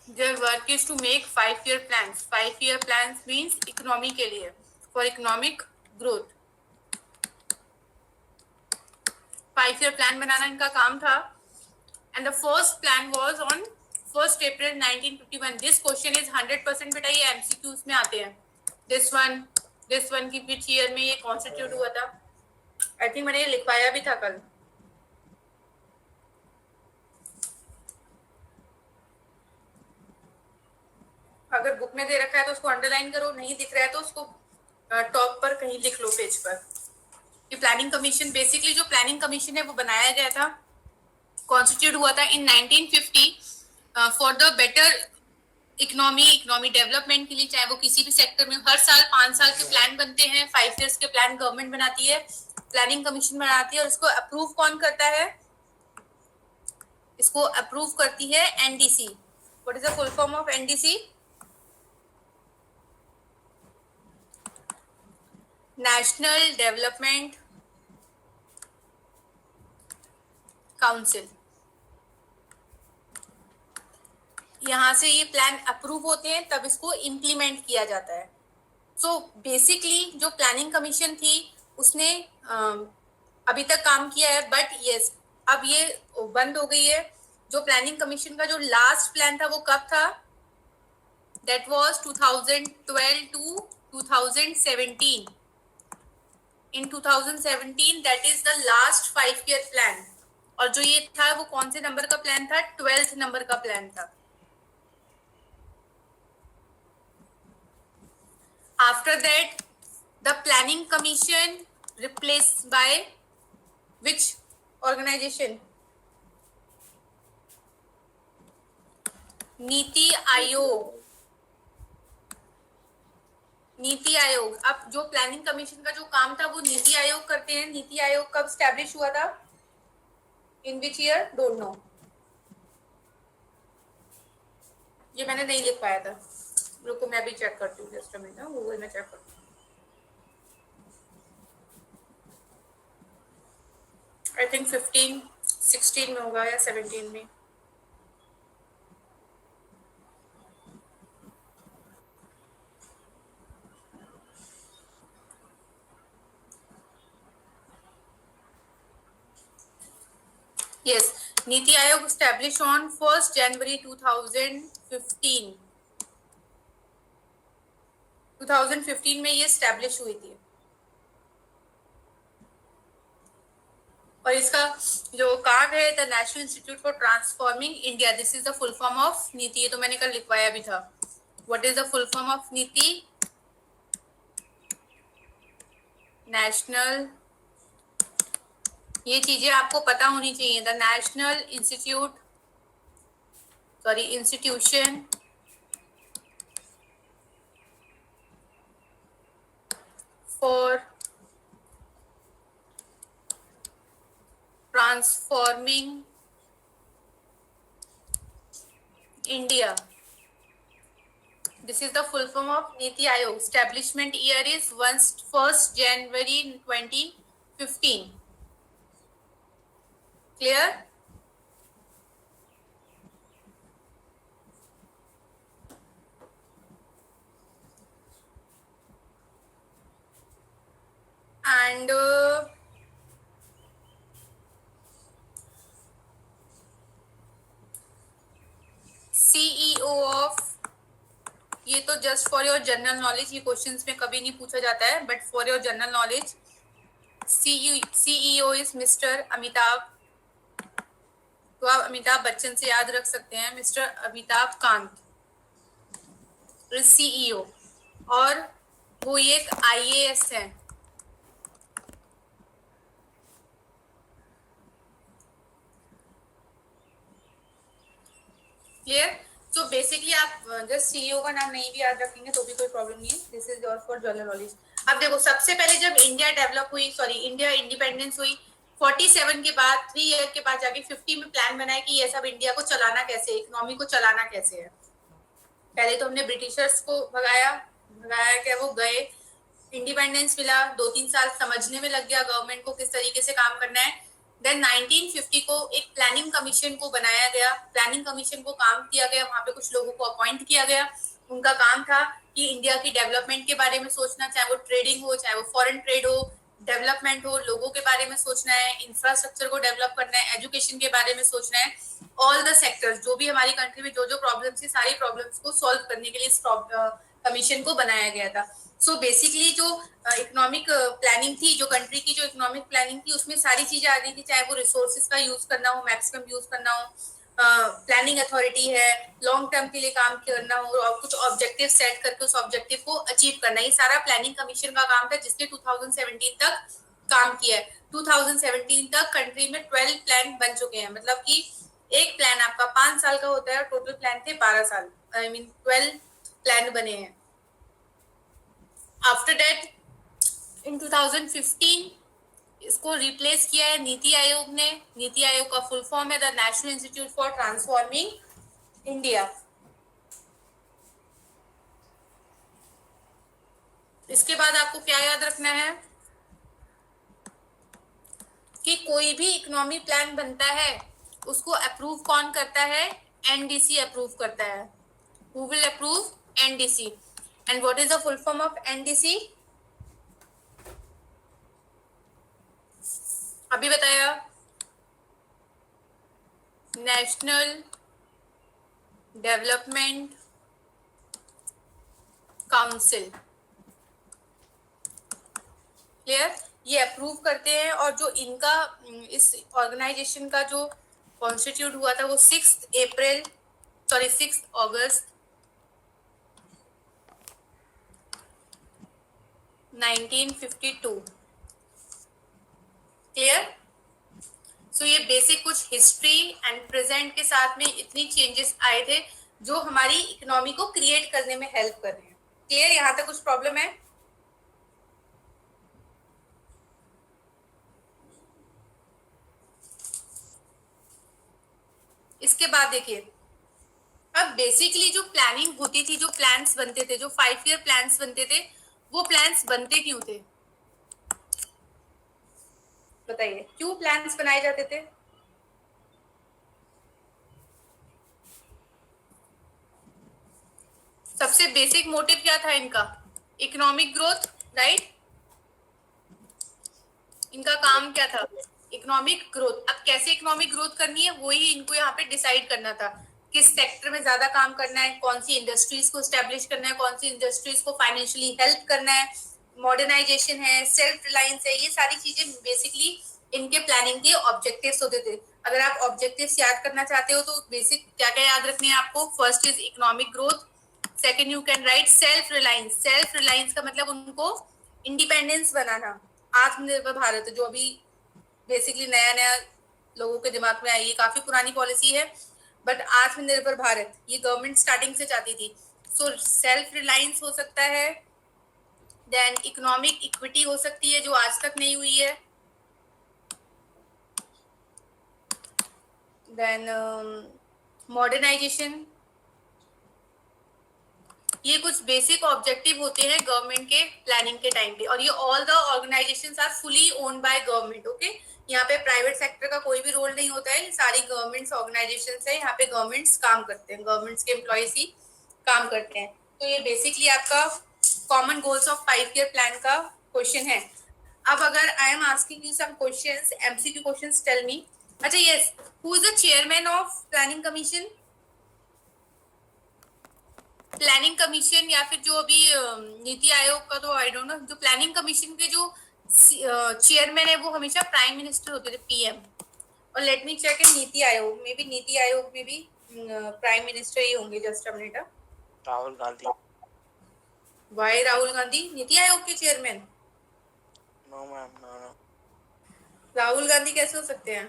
Their work is to make 5-year plans. 5-year plans means economy के लिए, for economic growth. 5-year plan बनाना इनका काम था. And the first plan was on 1st April 1951. This question is 100% बेटा ये MCQs में आते हैं. This one की which year में ये constitute हुआ था? I think मैंने ये लिखवाया भी था कल. अगर बुक में दे रखा है तो उसको अंडरलाइन करो, नहीं दिख रहा है तो उसको टॉप पर कहीं लिख लो पेज पर. ये प्लानिंग कमीशन, बेसिकली जो प्लानिंग कमीशन है वो बनाया गया था, कॉन्स्टिट्यूट हुआ था इन 1950 for the better economy development के लिए. चाहे वो किसी भी सेक्टर में, हर साल 5 साल के प्लान बनते हैं. 5 years के प्लान गवर्नमेंट बनाती है, प्लानिंग कमीशन बनाती है. और इसको अप्रूव कौन करता है? इसको अप्रूव करती है NDC. What is the full form of NDC? National development council. यहाँ से ये प्लान अप्रूव होते हैं, तब इसको इम्प्लीमेंट किया जाता है. सो बेसिकली जो प्लानिंग कमीशन थी उसने अभी तक काम किया है, बट यस अब ये बंद हो गई है. जो प्लानिंग कमीशन का जो लास्ट प्लान था वो कब था? That was 2012 to 2017. In 2017 that is the last 5-year plan. और जो ये था वो कौन से नंबर का प्लान था? 12th नंबर का प्लान था. After that the planning commission replaced by which organization? NITI Aayog. NITI Aayog. अब जो प्लानिंग कमीशन का जो काम था वो नीति आयोग करते हैं. नीति आयोग कब स्टैब्लिश हुआ था? इन विच ईयर? Don't know. ये मैंने नहीं लिख पाया था. रुको मैं भी चेक करती हूँ. जस्ट अ मिनट, गूगल में चेक करती हूँ. आई थिंक 16 में होगा या 17 में. Yes, NITI Aayog established on 1st January 2015. 2015 में ये establish हुई थी. और इसका जो काम है the national institute for transforming India. This is the full form of नीति. ये तो मैंने कल लिखवाया भी था. What is the full form of नीति? नेशनल, ये चीजें आपको पता होनी चाहिए. The national institution for transforming India. This is the full form of Niti Aayog. Establishment year is 1st January 2015. Clear? And CEO of, ये तो just for your general knowledge, ये क्वेश्चंस में कभी नहीं पूछा जाता है, but for your general knowledge CEO is mister Amitabh. तो आप अमिताभ बच्चन से याद रख सकते हैं. मिस्टर अमिताभ कांत CEO, और वो एक IAS है. क्लियर? तो बेसिकली आप जस्ट CEO का नाम नहीं भी याद रखेंगे तो भी कोई प्रॉब्लम नहीं है. This is your for general knowledge. अब देखो, सबसे पहले जब इंडिया इंडिपेंडेंस हुई 47 के बाद 3 ईयर के बाद जाके 50 में प्लान बनाया कि ये सब इंडिया को चलाना कैसे, इकोनॉमी को चलाना कैसे है। पहले तो हमने ब्रिटिशर्स को भगाया क्या, वो गए, इंडिपेंडेंस मिला, 2-3 साल समझने में लग गया गवर्नमेंट को किस तरीके से काम करना है। देन 1950 को एक प्लानिंग कमीशन को बनाया गया, प्लानिंग कमीशन को काम किया गया, वहां पे कुछ लोगों को अपॉइंट किया गया। उनका काम था कि इंडिया की डेवलपमेंट के बारे में सोचना, चाहे वो ट्रेडिंग हो, चाहे वो फॉरेन ट्रेड हो, डेवलपमेंट हो, लोगों के बारे में सोचना है, इंफ्रास्ट्रक्चर को डेवलप करना है, एजुकेशन के बारे में सोचना है। ऑल द सेक्टर्स, जो भी हमारी कंट्री में जो जो प्रॉब्लम्स थी, सारी प्रॉब्लम्स को सॉल्व करने के लिए इस कमीशन को बनाया गया था। सो बेसिकली जो इकोनॉमिक प्लानिंग थी, जो कंट्री की जो इकोनॉमिक प्लानिंग थी, उसमें सारी चीजें आ रही थी, चाहे वो रिसोर्सेज का यूज करना हो, मैक्सिमम यूज करना हो, प्लानिंग अथॉरिटी है, लॉन्ग टर्म के लिए काम करना हो, और कुछ ऑब्जेक्टिव सेट करके उस ऑब्जेक्टिव को अचीव करना, ये सारा प्लानिंग कमीशन का काम था, जिसने 2017 तक काम किया है। 2017 तक कंट्री में 12 प्लान बन चुके हैं, मतलब कि एक प्लान आपका 5 साल का होता है और टोटल प्लान थे 12 साल, 12 प्लान बने हैं। आफ्टर दैट इन 2015 इसको रिप्लेस किया है नीति आयोग ने। नीति आयोग का फुल फॉर्म है the national institute for transforming India. इसके बाद आपको क्या याद रखना है कि कोई भी इकोनॉमी प्लान बनता है उसको अप्रूव कौन करता है, एनडीसी अप्रूव करता है। Who will approve? NDC. And what is the full form of NDC? अभी बताया, नेशनल डेवलपमेंट काउंसिल। क्लियर? ये अप्रूव करते हैं, और जो इनका इस ऑर्गेनाइजेशन का जो कॉन्स्टिट्यूट हुआ था वो 6 अगस्त 1952। क्लियर? सो ये बेसिक कुछ हिस्ट्री एंड प्रेजेंट के साथ में इतनी चेंजेस आए थे जो हमारी इकोनॉमी को क्रिएट करने में हेल्प कर रहे हैं। क्लियर? यहां तक कुछ प्रॉब्लम है? इसके बाद देखिए, अब बेसिकली जो प्लानिंग होती थी, जो प्लान्स बनते थे, जो 5 ईयर प्लान्स बनते थे, वो प्लान्स बनते क्यों थे? बताइए, क्यों प्लान्स बनाए जाते थे? सबसे बेसिक मोटिव क्या था इनका? Economic growth, right? इनका काम क्या था? Economic growth. अब कैसे इकोनॉमिक ग्रोथ करनी है, वही इनको यहाँ पे डिसाइड करना था। किस सेक्टर में ज्यादा काम करना है, कौन सी इंडस्ट्रीज को स्टैब्लिश करना है, कौन सी इंडस्ट्रीज को फाइनेंशियली हेल्प करना है, मॉडर्नाइजेशन है, सेल्फ रिलायंस है, ये सारी चीजें बेसिकली इनके प्लानिंग के ऑब्जेक्टिव्स होते थे। अगर आप ऑब्जेक्टिव्स याद करना चाहते हो तो बेसिक क्या क्या याद रखने हैं आपको? First is economic growth, second you can right self reliance. Self reliance का मतलब उनको इंडिपेंडेंस बनाना, आत्मनिर्भर भारत, जो अभी बेसिकली नया नया लोगों के दिमाग में आई, ये काफी पुरानी पॉलिसी है, बट आत्मनिर्भर भारत ये गवर्नमेंट स्टार्टिंग से चाहती थी। सो सेल्फ रिलायंस हो सकता है, देन इकोनॉमिक इक्विटी हो सकती है जो आज तक नहीं हुई है, देन मॉडर्नाइजेशन। ये कुछ बेसिक ऑब्जेक्टिव होते हैं गवर्नमेंट के प्लानिंग के टाइम पे, और ये all the organisations are fully owned by government. Okay, यहाँ पे प्राइवेट सेक्टर का कोई भी रोल नहीं होता है, ये सारी गवर्नमेंट्स ऑर्गेनाइजेशंस है, यहाँ पे गवर्नमेंट्स काम करते हैं, गवर्नमेंट्स के एम्प्लॉयज ही काम करते हैं। तो ये बेसिकली आपका common goals of 5 year plan का क्वेश्चन है। अब अगर I am asking you some questions, MCQ questions, tell me. अच्छा, yes, who is the chairman of planning commission? Planning commission या फिर जो अभी नीति आयोग का, तो आई डोंट नो, जो प्लानिंग कमीशन के जो चेयरमैन है वो हमेशा प्राइम मिनिस्टर होते थे, पीएम। और let me check in NITI Aayog में भी, नीति आयोग में भी प्राइम मिनिस्टर ही होंगे। Just a minute. Rahul Gandhi. Why Rahul Gandhi Niti Aayog के chairman? No ma'am, no. Rahul Gandhi कैसे हो सकते हैं?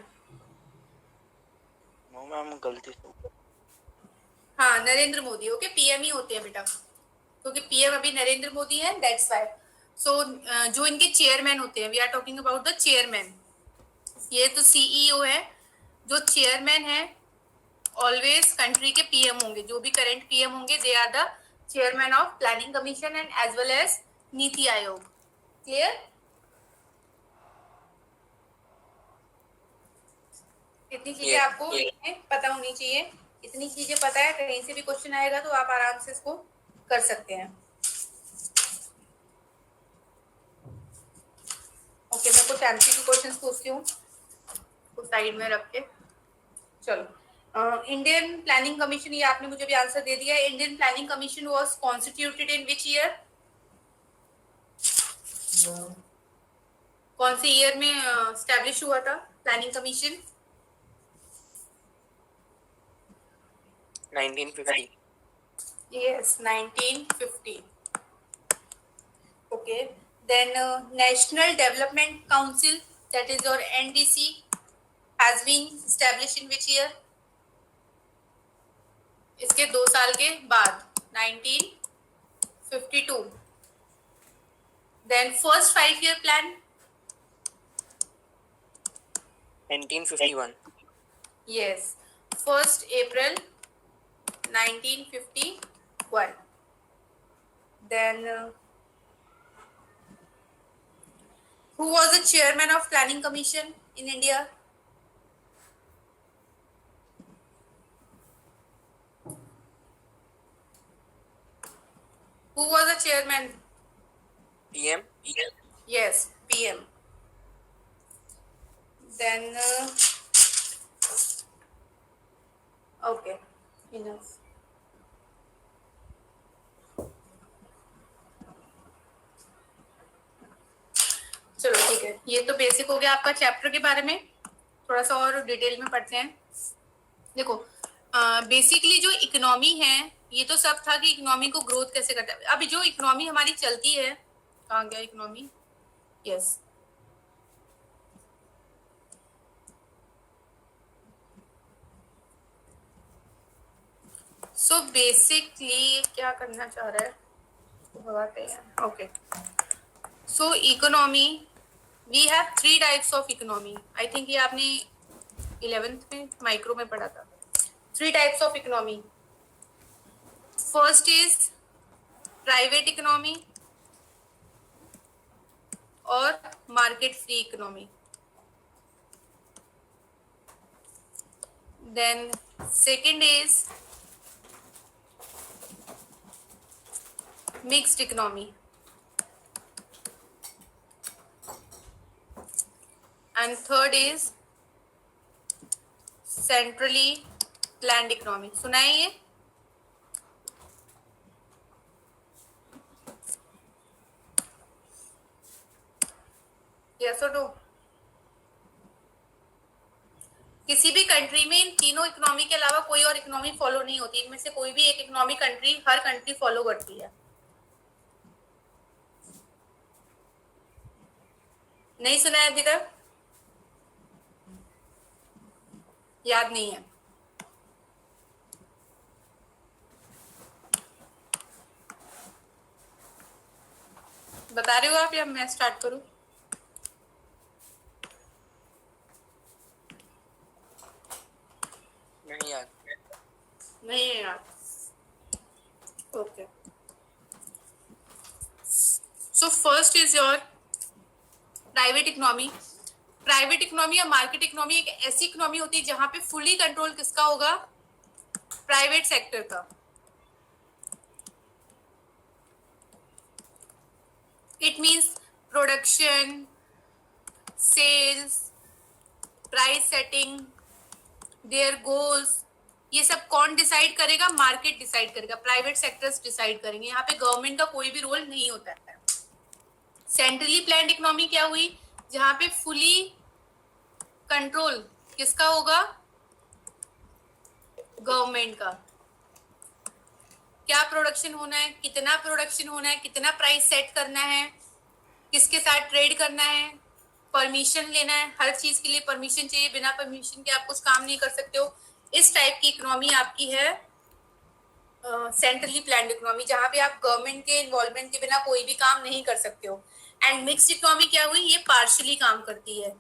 नो मैम, गलती से। हाँ, नरेंद्र मोदी। ओके, पीएम ही होते हैं बेटा, क्योंकि पीएम अभी नरेंद्र मोदी है, दैट्स व्हाई। सो जो इनके चेयरमैन होते हैं, we are talking about the chairman, ये तो सीईओ है, जो चेयरमैन है ऑलवेज कंट्री के पीएम होंगे, जो भी करंट पीएम होंगे, they are the chairman of planning commission and as well as Niti Aayog. Clear? इतनी चीजें Yeah, आपको पता होनी चाहिए, इतनी चीजें पता है, कहीं से भी क्वेश्चन आएगा तो आप आराम से इसको कर सकते हैं। ओके, मैं कुछ एमसीक्यू क्वेश्चंस पूछती हूँ, को साइड में रख के। चलो, इंडियन प्लानिंग कमीशन, ये आपने मुझे भी आंसर दे दिया है। Indian planning commission was constituted in which year? कौन से ईयर में स्टैब्लिश हुआ था planning commission? 1950. Yes, 1950. Okay. Then National Development Council, that is your NDC, has been established in which year? इसके 2 साल के बाद 1952. Then first 5-year plan? 1951. Yes, 1st April 1951. Then who was the chairman of planning commission in India? Who was the chairman? PM. Yes, PM. Then okay, enough. चलो ठीक है, ये तो basic हो गया आपका चैप्टर के बारे में। थोड़ा सा और डिटेल में पढ़ते हैं। देखो, बेसिकली जो इकोनॉमी है, ये तो सब था कि इकोनॉमी को ग्रोथ कैसे करता है। अभी जो इकोनॉमी हमारी चलती है, कहाँ गया इकोनॉमी? यस, सो बेसिकली क्या करना चाह रहा है, भगाते हैं। Okay, so economy, we have 3 types of economy. I think ये आपने 11th में माइक्रो में पढ़ा था। 3 types of economy. First is private economy और market free economy. Then second is mixed economy and third is centrally planned economy। सुना है ये? Yes or no? किसी भी कंट्री में इन तीनों इकोनॉमी के अलावा कोई और इकोनॉमी फॉलो नहीं होती। इनमें से कोई भी एक इकोनॉमी कंट्री, हर कंट्री फॉलो करती है। नहीं सुना है अभी तक? याद नहीं है? बता रहे हो आप या मैं स्टार्ट करूं? नहीं याद। नहीं है याद। Okay, so first is your private economy. Private economy या मार्केट इकोनॉमी एक ऐसी इकोनॉमी होती है जहां पे फुली कंट्रोल किसका होगा? प्राइवेट सेक्टर का। It means production, sales, price setting, their goals, ये सब कौन डिसाइड करेगा? मार्केट डिसाइड करेगा, प्राइवेट सेक्टर्स डिसाइड करेंगे। यहाँ पे गवर्नमेंट का कोई भी रोल नहीं होता है। सेंट्रली प्लान्ड इकोनॉमी क्या हुई? जहां पे फुली कंट्रोल किसका होगा? गवर्नमेंट का। क्या प्रोडक्शन होना है, कितना प्रोडक्शन होना है, कितना प्राइस सेट करना है, किसके साथ ट्रेड करना है, परमिशन लेना है, हर चीज के लिए परमिशन चाहिए, बिना परमिशन के आप कुछ काम नहीं कर सकते हो। इस टाइप की इकोनॉमी आपकी है सेंट्रली प्लान्ड इकोनॉमी, जहाँ पे आप गवर्नमेंट के इन्वॉल्वमेंट के बिना कोई भी काम नहीं कर सकते हो। एंड मिक्स्ड इकोनॉमी क्या हुई, ये पार्शली काम करती है।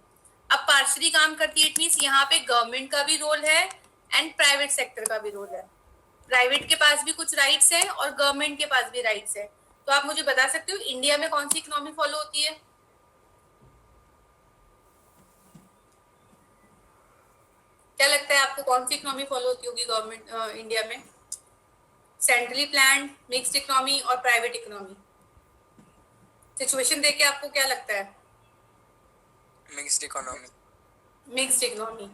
अब पार्शली काम करती है इट मीन्स यहाँ पे गवर्नमेंट का भी रोल है एंड प्राइवेट सेक्टर का भी रोल है। प्राइवेट के पास भी कुछ राइट्स है और गवर्नमेंट के पास भी राइट्स है। तो आप मुझे बता सकते हो इंडिया में कौन सी इकोनॉमी फॉलो होती है? क्या लगता है आपको कौन सी इकोनॉमी फॉलो होती होगी गवर्नमेंट इंडिया में? सेंट्रली प्लान्ड, मिक्स्ड इकोनॉमी और प्राइवेट इकोनॉमी। सिचुएशन देख के आपको क्या लगता है? Mixed economy. Mixed economy.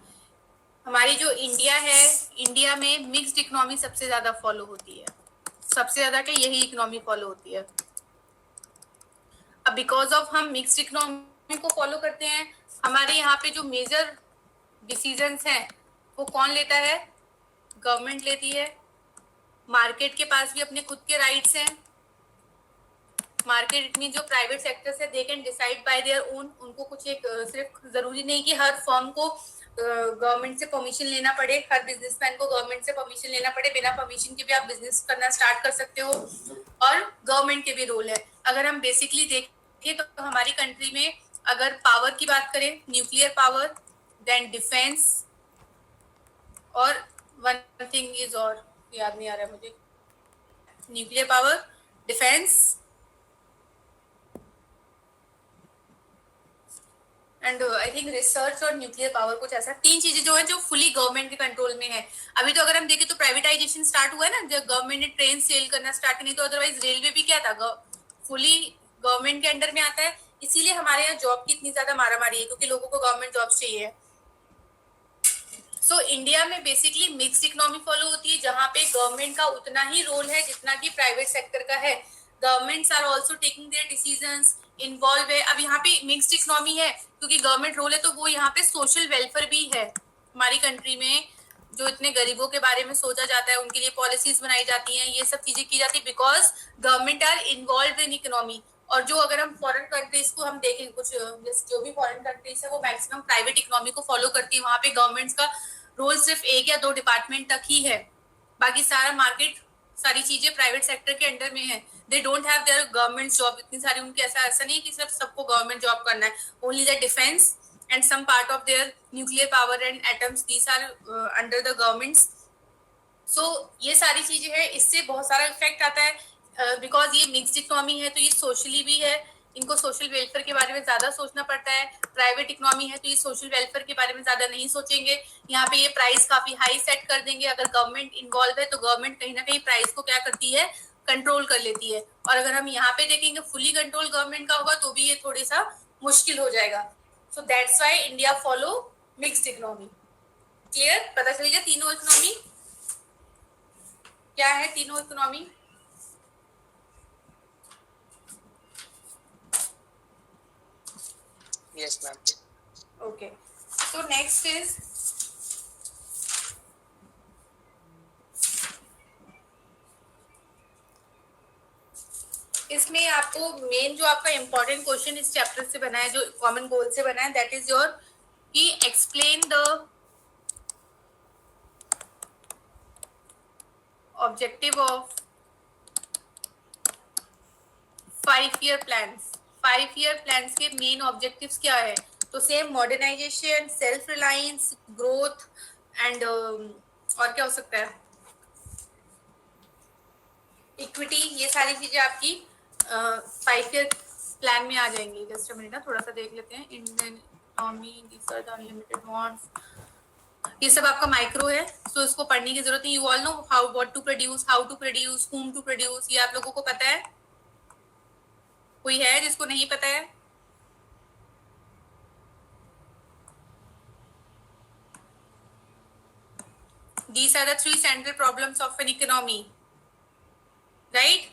हमारी जो इंडिया है, इंडिया में मिक्स्ड इकोनॉमी सबसे ज्यादा फॉलो होती है। सबसे ज्यादा क्या यही इकोनॉमी फॉलो होती है। अब बिकॉज ऑफ हम मिक्स्ड इकोनॉमी को फॉलो करते हैं, हमारे यहाँ पे जो मेजर डिसीजंस हैं वो कौन लेता है? गवर्नमेंट लेती है। मार्केट के पास भी अपने खुद के राइट्स हैं। मार्केट में जो प्राइवेट सेक्टर्स है they can decide bye their own. उनको कुछ एक सिर्फ जरूरी नहीं कि हर फर्म को गवर्नमेंट से परमिशन लेना पड़े, हर बिजनेसमैन को गवर्नमेंट से परमिशन लेना पड़े। बिना परमिशन के भी आप बिजनेस करना स्टार्ट कर सकते हो। और गवर्नमेंट के भी रोल है। अगर हम बेसिकली देखें तो हमारी कंट्री में अगर पावर की बात करें, न्यूक्लियर पावर, देन डिफेंस, और वन थिंग इज और याद नहीं आ रहा मुझे, nuclear power, defence and I think research और न्यूक्लियर पावर, कुछ ऐसा। 3 चीजें जो है जो फुली गवर्नमेंट के कंट्रोल में है। अभी तो अगर हम देखें तो प्राइवेटाइजेशन स्टार्ट हुआ है ना, जब गवर्नमेंट ने ट्रेन सेल करना स्टार्ट की, नहीं तो अदरवाइज रेलवे भी क्या था, फुली गवर्नमेंट के अंडर में आता है। इसीलिए हमारे यहाँ जॉब की इतनी ज्यादा मारामारी है, क्योंकि लोगों को गवर्नमेंट जॉब चाहिए। सो इंडिया में बेसिकली मिक्स्ड इकोनॉमी फॉलो होती है, जहाँ पे गवर्नमेंट का उतना ही रोल है जितना कि प्राइवेट सेक्टर का है। Governments are also taking their decisions, involve है। अब यहाँ पे मिक्स्ड इकोनॉमी है क्योंकि गवर्नमेंट रोल है, तो वो यहाँ पे सोशल वेलफेयर भी है। हमारी कंट्री में जो इतने गरीबों के बारे में सोचा जाता है, उनके लिए पॉलिसीज बनाई जाती हैं, ये सब चीजें की जाती है because government are involve in economy. और जो अगर हम फॉरेन कंट्रीज को हम देखें, कुछ जो भी फॉरेन कंट्रीज है वो मैक्सिमम प्राइवेट इकोनॉमी को फॉलो करती है। वहाँ पे गवर्नमेंट्स का रोल सिर्फ 1 या 2 डिपार्टमेंट तक ही है, बाकी सारा मार्केट, सारी चीजें प्राइवेट सेक्टर के अंडर में है। They don't have their government job इतनी सारी उनकी। ऐसा नहीं कि सिर्फ सबको गवर्नमेंट जॉब करना है। Only the defence and some part of their nuclear power and atoms, these are under the governments. So ये सारी चीजें हैं, इससे बहुत सारा इफेक्ट आता है। बिकॉज ये मिक्स्ड इकोनॉमी है तो ये सोशली भी है, इनको सोशल वेलफेयर के बारे में ज्यादा सोचना पड़ता है। प्राइवेट इकोनॉमी है तो ये सोशल वेलफेयर के बारे में ज्यादा नहीं सोचेंगे। यहाँ पे ये प्राइस काफी हाई सेट कर देंगे। अगर गवर्नमेंट इन्वॉल्व है तो गवर्नमेंट कहीं ना कहीं प्राइस को क्या करती है, कंट्रोल कर लेती है। और अगर हम यहाँ पे देखेंगे फुली कंट्रोल गवर्नमेंट का होगा तो भी ये थोड़ी सा मुश्किल हो जाएगा। So that's why India follow mixed economy. Clear? पता चल गया तीनों इकोनॉमी क्या है, तीनों economy. Yes, ma'am. Okay. So next is इसमें आपको मेन जो आपका इम्पोर्टेंट क्वेश्चन इस चैप्टर से बना है, जो कॉमन गोल से बना है, दैट इज योर कि explain the objective of 5-year plans। 5-year plans के मेन ऑब्जेक्टिव्स क्या है? तो same modernisation, self reliance, growth and और क्या हो सकता है, इक्विटी। ये सारी चीजें आपकी 5-year प्लान में आ जाएंगी। जस्ट अ मिनट ना, थोड़ा सा देख लेते हैं। इंडियन इकोनॉमी, अनलिमिटेड बॉन्ड्स, ये सब आपका माइक्रो है, तो इसको पढ़ने की जरूरत नहीं। You all know how, what to produce, how to produce, whom to produce, ये आप लोगों को पता है। कोई है जिसको नहीं पता है? These are the 3 central problems of an economy, right?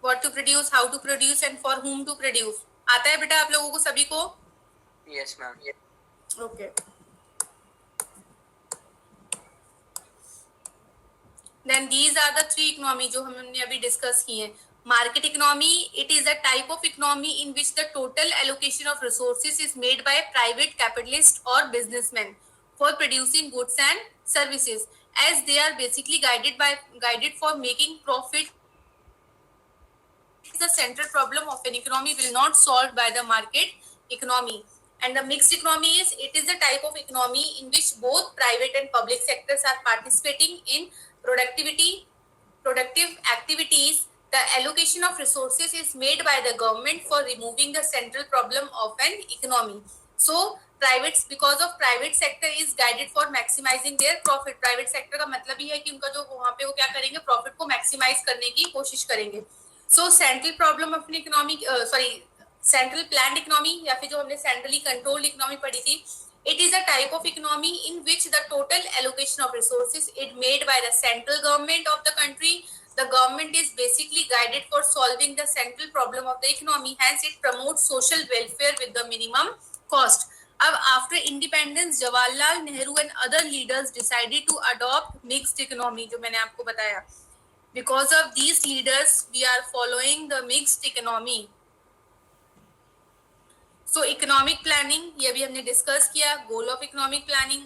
What to produce, how to produce and for whom to produce। आता है बेटा आप लोगों को सभी को? Yes, ma'am. Okay. Then these are the 3 economy जो हमने अभी डिस्कस की हैं। Market economy, it is a type of economy in which the total allocation of resources is made by private capitalists or businessmen for producing goods and services as they are basically guided for making profit. The central problem of an economy will not solved by the market economy. And the mixed economy it is the type of economy in which both private and public sectors are participating in productive activities. The allocation of resources is made by the government for removing the central problem of an economy. So because of private sector is guided for maximizing their profit. Private sector का मतलब ही है कि उनका जो वहाँ पे वो क्या करेंगे, प्रॉफिट को मैक्सिमाइज करने की कोशिश करेंगे. सो central problem of economy, central planned economy या फिर जो हमने सेंट्रली कंट्रोल्ड इकोनॉमी पढ़ी थी, it is a type of economy in which the total allocation of resources is made by the central government of the country. The government is basically guided for solving the central problem of the economy, hence it promotes social welfare with the minimum cost. अब after independence Jawaharlal Nehru and other leaders decided to adopt mixed economy, जो मैंने आपको बताया. Because of these leaders we are following the mixed economy. So economic planning ये भी हमने discuss किया. Goal of economic planning,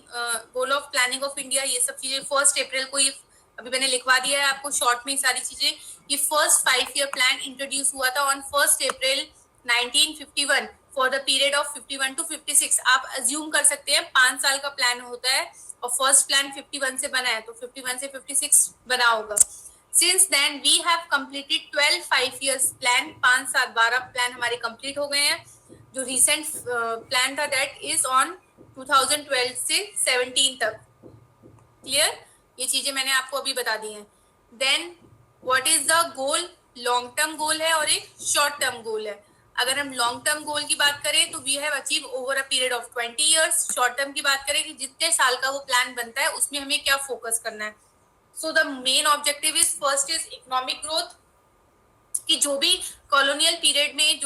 goal of planning of India, ये सब चीजें 1 अप्रैल को ये अभी मैंने लिखवा दिया है आपको शॉर्ट में सारी चीजें. ये फर्स्ट 5-year प्लान इंट्रोड्यूस हुआ था on 1 April 1951 for the period of 51 to 56. आप अज्यूम कर सकते हैं 5 साल का प्लान होता है और फर्स्ट प्लान 51 से बना है तो 51 से 56 बना होगा. Since then we have completed 12 5-year plan, 5 7 12 plan हमारे कंप्लीट हो गए हैं. जो रिसेंट प्लान था दैट इज ऑन 2012 से 17 तक. क्लियर? ये चीजें मैंने आपको अभी बता दी हैं. Then what is the goal? Long term goal है और एक शॉर्ट टर्म गोल है. अगर हम लॉन्ग टर्म गोल की बात करें तो we have achieve over a period of 20 years. Short term की बात करें कि जितने साल का वो प्लान बनता है उसमें हमें क्या फोकस करना है. So the main objective is first is economic growth, कि जो भी कॉलोनियल पीरियड में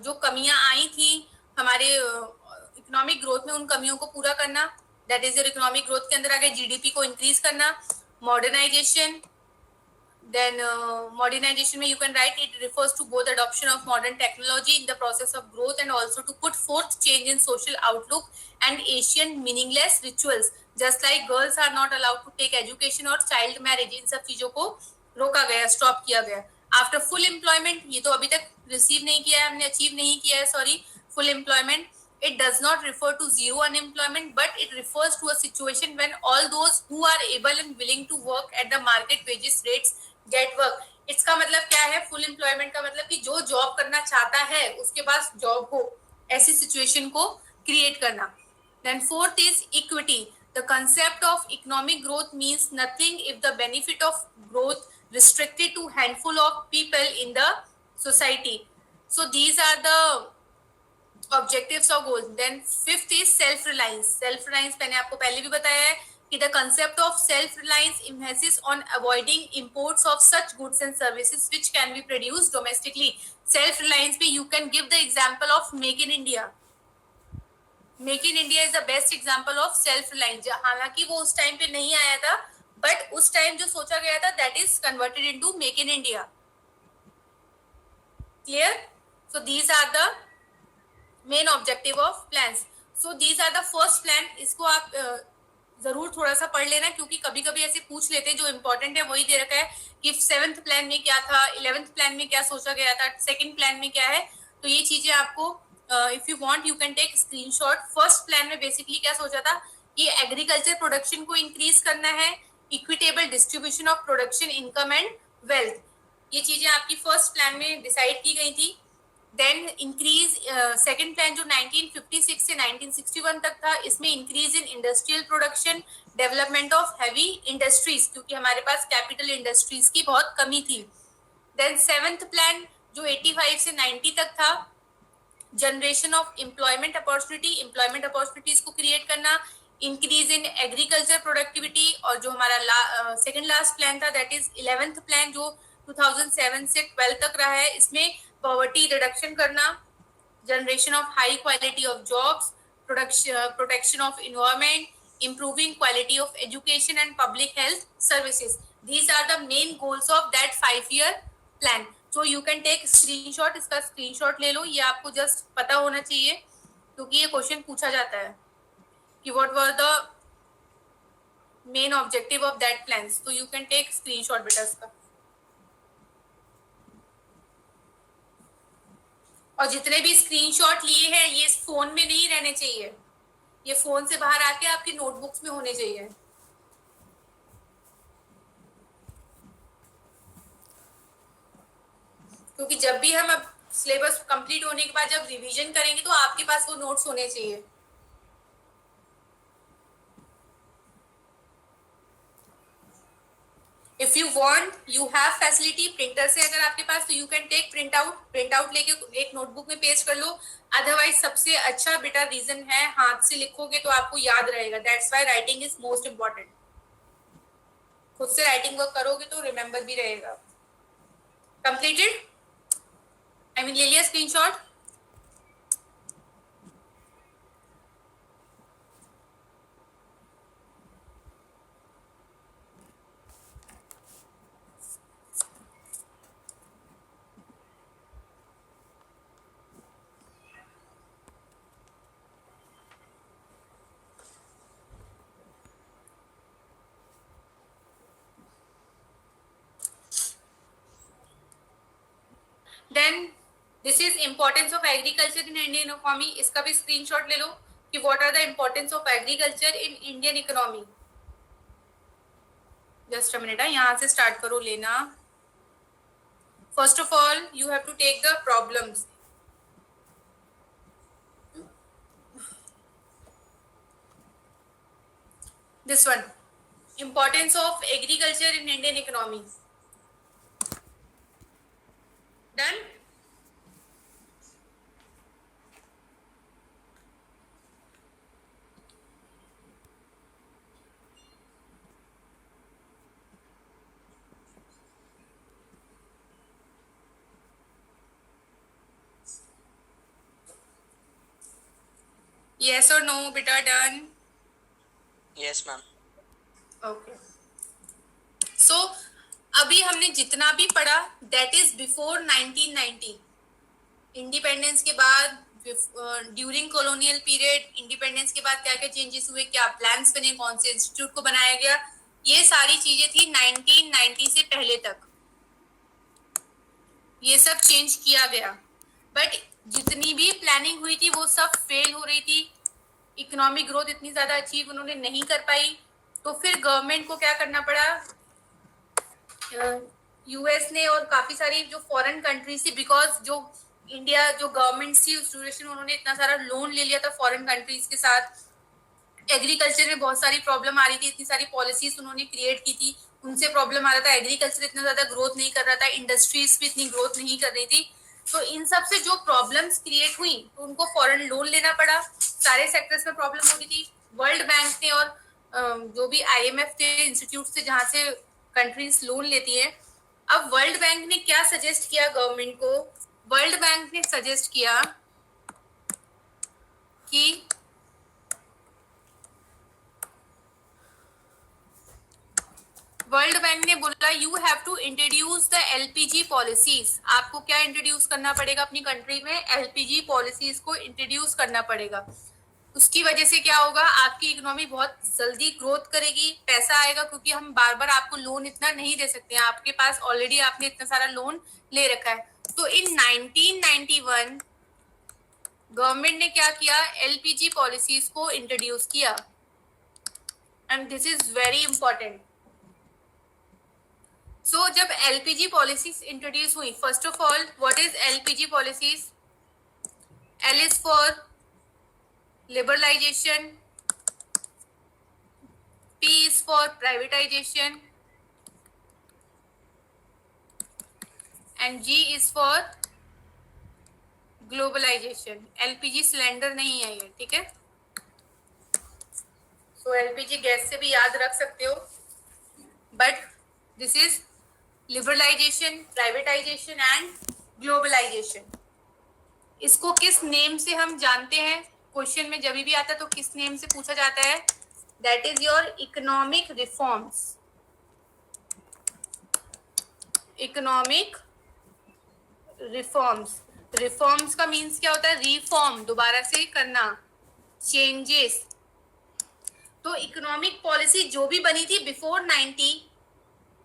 जो कमियां आई थी हमारे इकोनॉमिक ग्रोथ में, उन कमियों को पूरा करना. That is your economic growth के अंदर आ गया जीडीपी को इंक्रीज करना. मॉडर्नाइजेशन, देन मॉडर्नाइजेशन में you can write it refers to both adoption of modern technology in the process of growth and also to put forth change in social outlook and Asian meaningless rituals just like girls are not allowed to take education और child marriage. इन सब चीजों को रोका गया, stop किया गया. After full employment, ये तो अभी तक रिसीव नहीं किया है हमने, अचीव नहीं किया है, sorry. Full employment it does not refer to zero unemployment but it refers to a situation when all those who are able and willing to work at the market wages rates get work. इसका मतलब क्या है? Full employment का मतलब कि जो job करना चाहता है उसके पास जॉब हो, ऐसी सिचुएशन को क्रिएट करना. Then fourth is equity. The concept of economic growth means nothing if the benefit of growth restricted to handful of people in the society. So these are the objectives or goals. Then fifth is self reliance. Self reliance मैंने आपको पहले भी बताया है कि the concept of self reliance emphasis on avoiding imports of such goods and services which can be produced domestically. Self reliance में you can give the example of Make in India. Make in India is the best example of self reliance. हालांकि वो उस time पे नहीं आया था but उस time जो सोचा गया था that is converted into make in India. Clear? So these are the main objective of plans. So these are the first plan. इसको आप जरूर थोड़ा सा पढ़ लेना क्योंकि कभी कभी ऐसे पूछ लेते हैं. जो इंपॉर्टेंट है वही दे रखा है कि 7th प्लान में क्या था, 11th प्लान में क्या सोचा गया था, 2nd प्लान में क्या है. तो ये चीजें आपको if you want you can take screenshot. First plan में बेसिकली क्या सोचा था कि एग्रीकल्चर प्रोडक्शन को इंक्रीज करना है, equitable distribution of production, income and wealth. ये चीजें आपकी फर्स्ट प्लान में डिसाइड की गई थी. देन इंक्रीज सेकंड प्लान जो 1956 से 1961 तक था, इसमें increase in industrial production, development of heavy industries, क्योंकि हमारे पास कैपिटल इंडस्ट्रीज की बहुत कमी थी. देन 7th प्लान जो 85 से 90 तक था, generation of employment opportunity, employment opportunities को क्रिएट करना, इंक्रीज इन एग्रीकल्चर प्रोडक्टिविटी. और जो हमारा सेकंड लास्ट प्लान था दैट इज 11th प्लान जो 2007 से 12 तक रहा है, इसमें पॉवर्टी रिडक्शन करना, generation of high quality of jobs, protection of environment, improving quality of education and public health services. These are the main goals of that 5-year plan. So you can take screenshot. इसका screenshot ले लो. ये आपको just पता होना चाहिए क्योंकि ये question पूछा जाता है कि what were the main objective of that plans. तो यू कैन टेक स्क्रीनशॉट बेटा इसका. और जितने भी स्क्रीनशॉट लिए हैं ये फोन में नहीं रहने चाहिए, ये फोन से बाहर आके आपकी नोटबुक्स में होने चाहिए. क्योंकि जब भी हम अब सिलेबस कंप्लीट होने के बाद जब रिवीजन करेंगे तो आपके पास वो नोट्स होने चाहिए. If you want you have facility printer से अगर आपके पास, तो you can take print out लेके एक नोटबुक में पेस्ट कर लो. अदरवाइज सबसे अच्छा बेटा रीजन है हाथ से लिखोगे तो आपको याद रहेगा. That's why writing is most important. खुद से राइटिंग वर्क करोगे तो रिमेम्बर भी रहेगा. कंप्लीटेड? आई मीन ले लिया screenshot? Then this is importance of agriculture in Indian economy. इसका भी स्क्रीनशॉट ले लो कि what are the importance of agriculture in Indian economy. Just a minute, यहाँ से स्टार्ट करो लेना. First of all you have to take the problems. This one, importance of agriculture in Indian economy. Done? Yes or no बेटा? Done? Yes, ma'am. Okay. So अभी हमने जितना भी पढ़ा दैट इज बिफोर 1990. इंडिपेंडेंस के बाद, ड्यूरिंग कॉलोनियल पीरियड, इंडिपेंडेंस के बाद क्या क्या चेंजेस हुए, क्या प्लान्स बने, कौन से इंस्टीट्यूट को बनाया गया, ये सारी चीजें थी 1990 से पहले तक. ये सब चेंज किया गया. बट जितनी भी प्लानिंग हुई थी वो सब फेल हो रही थी. इकोनॉमिक ग्रोथ इतनी ज्यादा अचीव उन्होंने नहीं कर पाई. तो फिर गवर्नमेंट को क्या करना पड़ा, यूएस ने और काफी सारी जो फॉरेन कंट्रीज थी, बिकॉज जो इंडिया जो गवर्नमेंट थी उस ड्यूरेशन उन्होंने इतना सारा लोन ले लिया था फॉरेन कंट्रीज के साथ. एग्रीकल्चर में बहुत सारी प्रॉब्लम आ रही थी, इतनी सारी पॉलिसीज उन्होंने क्रिएट की थी, उनसे प्रॉब्लम आ रहा था. एग्रीकल्चर इतना ज्यादा ग्रोथ नहीं कर रहा था, इंडस्ट्रीज भी इतनी ग्रोथ नहीं कर रही थी. तो इन सब से जो प्रॉब्लम्स क्रिएट हुई तो उनको फॉरेन लोन लेना पड़ा. सारे सेक्टर्स में प्रॉब्लम हो रही थी. वर्ल्ड बैंक ने और जो भी IMF थे इंस्टीट्यूट से जहां से कंट्रीज लोन लेती है, अब वर्ल्ड बैंक ने क्या सजेस्ट किया गवर्नमेंट को? वर्ल्ड बैंक ने सजेस्ट किया कि वर्ल्ड बैंक ने बोला you have to introduce the LPG policies. आपको क्या इंट्रोड्यूस करना पड़ेगा अपनी कंट्री में? LPG पॉलिसीज को इंट्रोड्यूस करना पड़ेगा. उसकी वजह से क्या होगा, आपकी इकोनॉमी बहुत जल्दी ग्रोथ करेगी, पैसा आएगा, क्योंकि हम बार बार आपको लोन इतना नहीं दे सकते हैं. आपके पास ऑलरेडी आपने इतना सारा लोन ले रखा है. तो इन 1991 गवर्नमेंट ने क्या किया, LPG पॉलिसीज को इंट्रोड्यूस किया. And this is very important. So जब LPG पॉलिसीज इंट्रोड्यूस हुई, first of all what is LPG policies? L is for liberalization, P is for privatization, and G is for globalization. LPG cylinder नहीं है ये, ठीक है? So LPG gas से भी याद रख सकते हो. But this is liberalization, privatization and globalization. इसको किस नेम से हम जानते हैं? क्वेश्चन में जब भी आता है तो किस नेम से पूछा जाता है? That is your economic reforms. Economic reforms. Reforms का मीन्स क्या होता है? रिफॉर्म, दोबारा से करना, चेंजेस. तो इकोनॉमिक पॉलिसी जो भी बनी थी बिफोर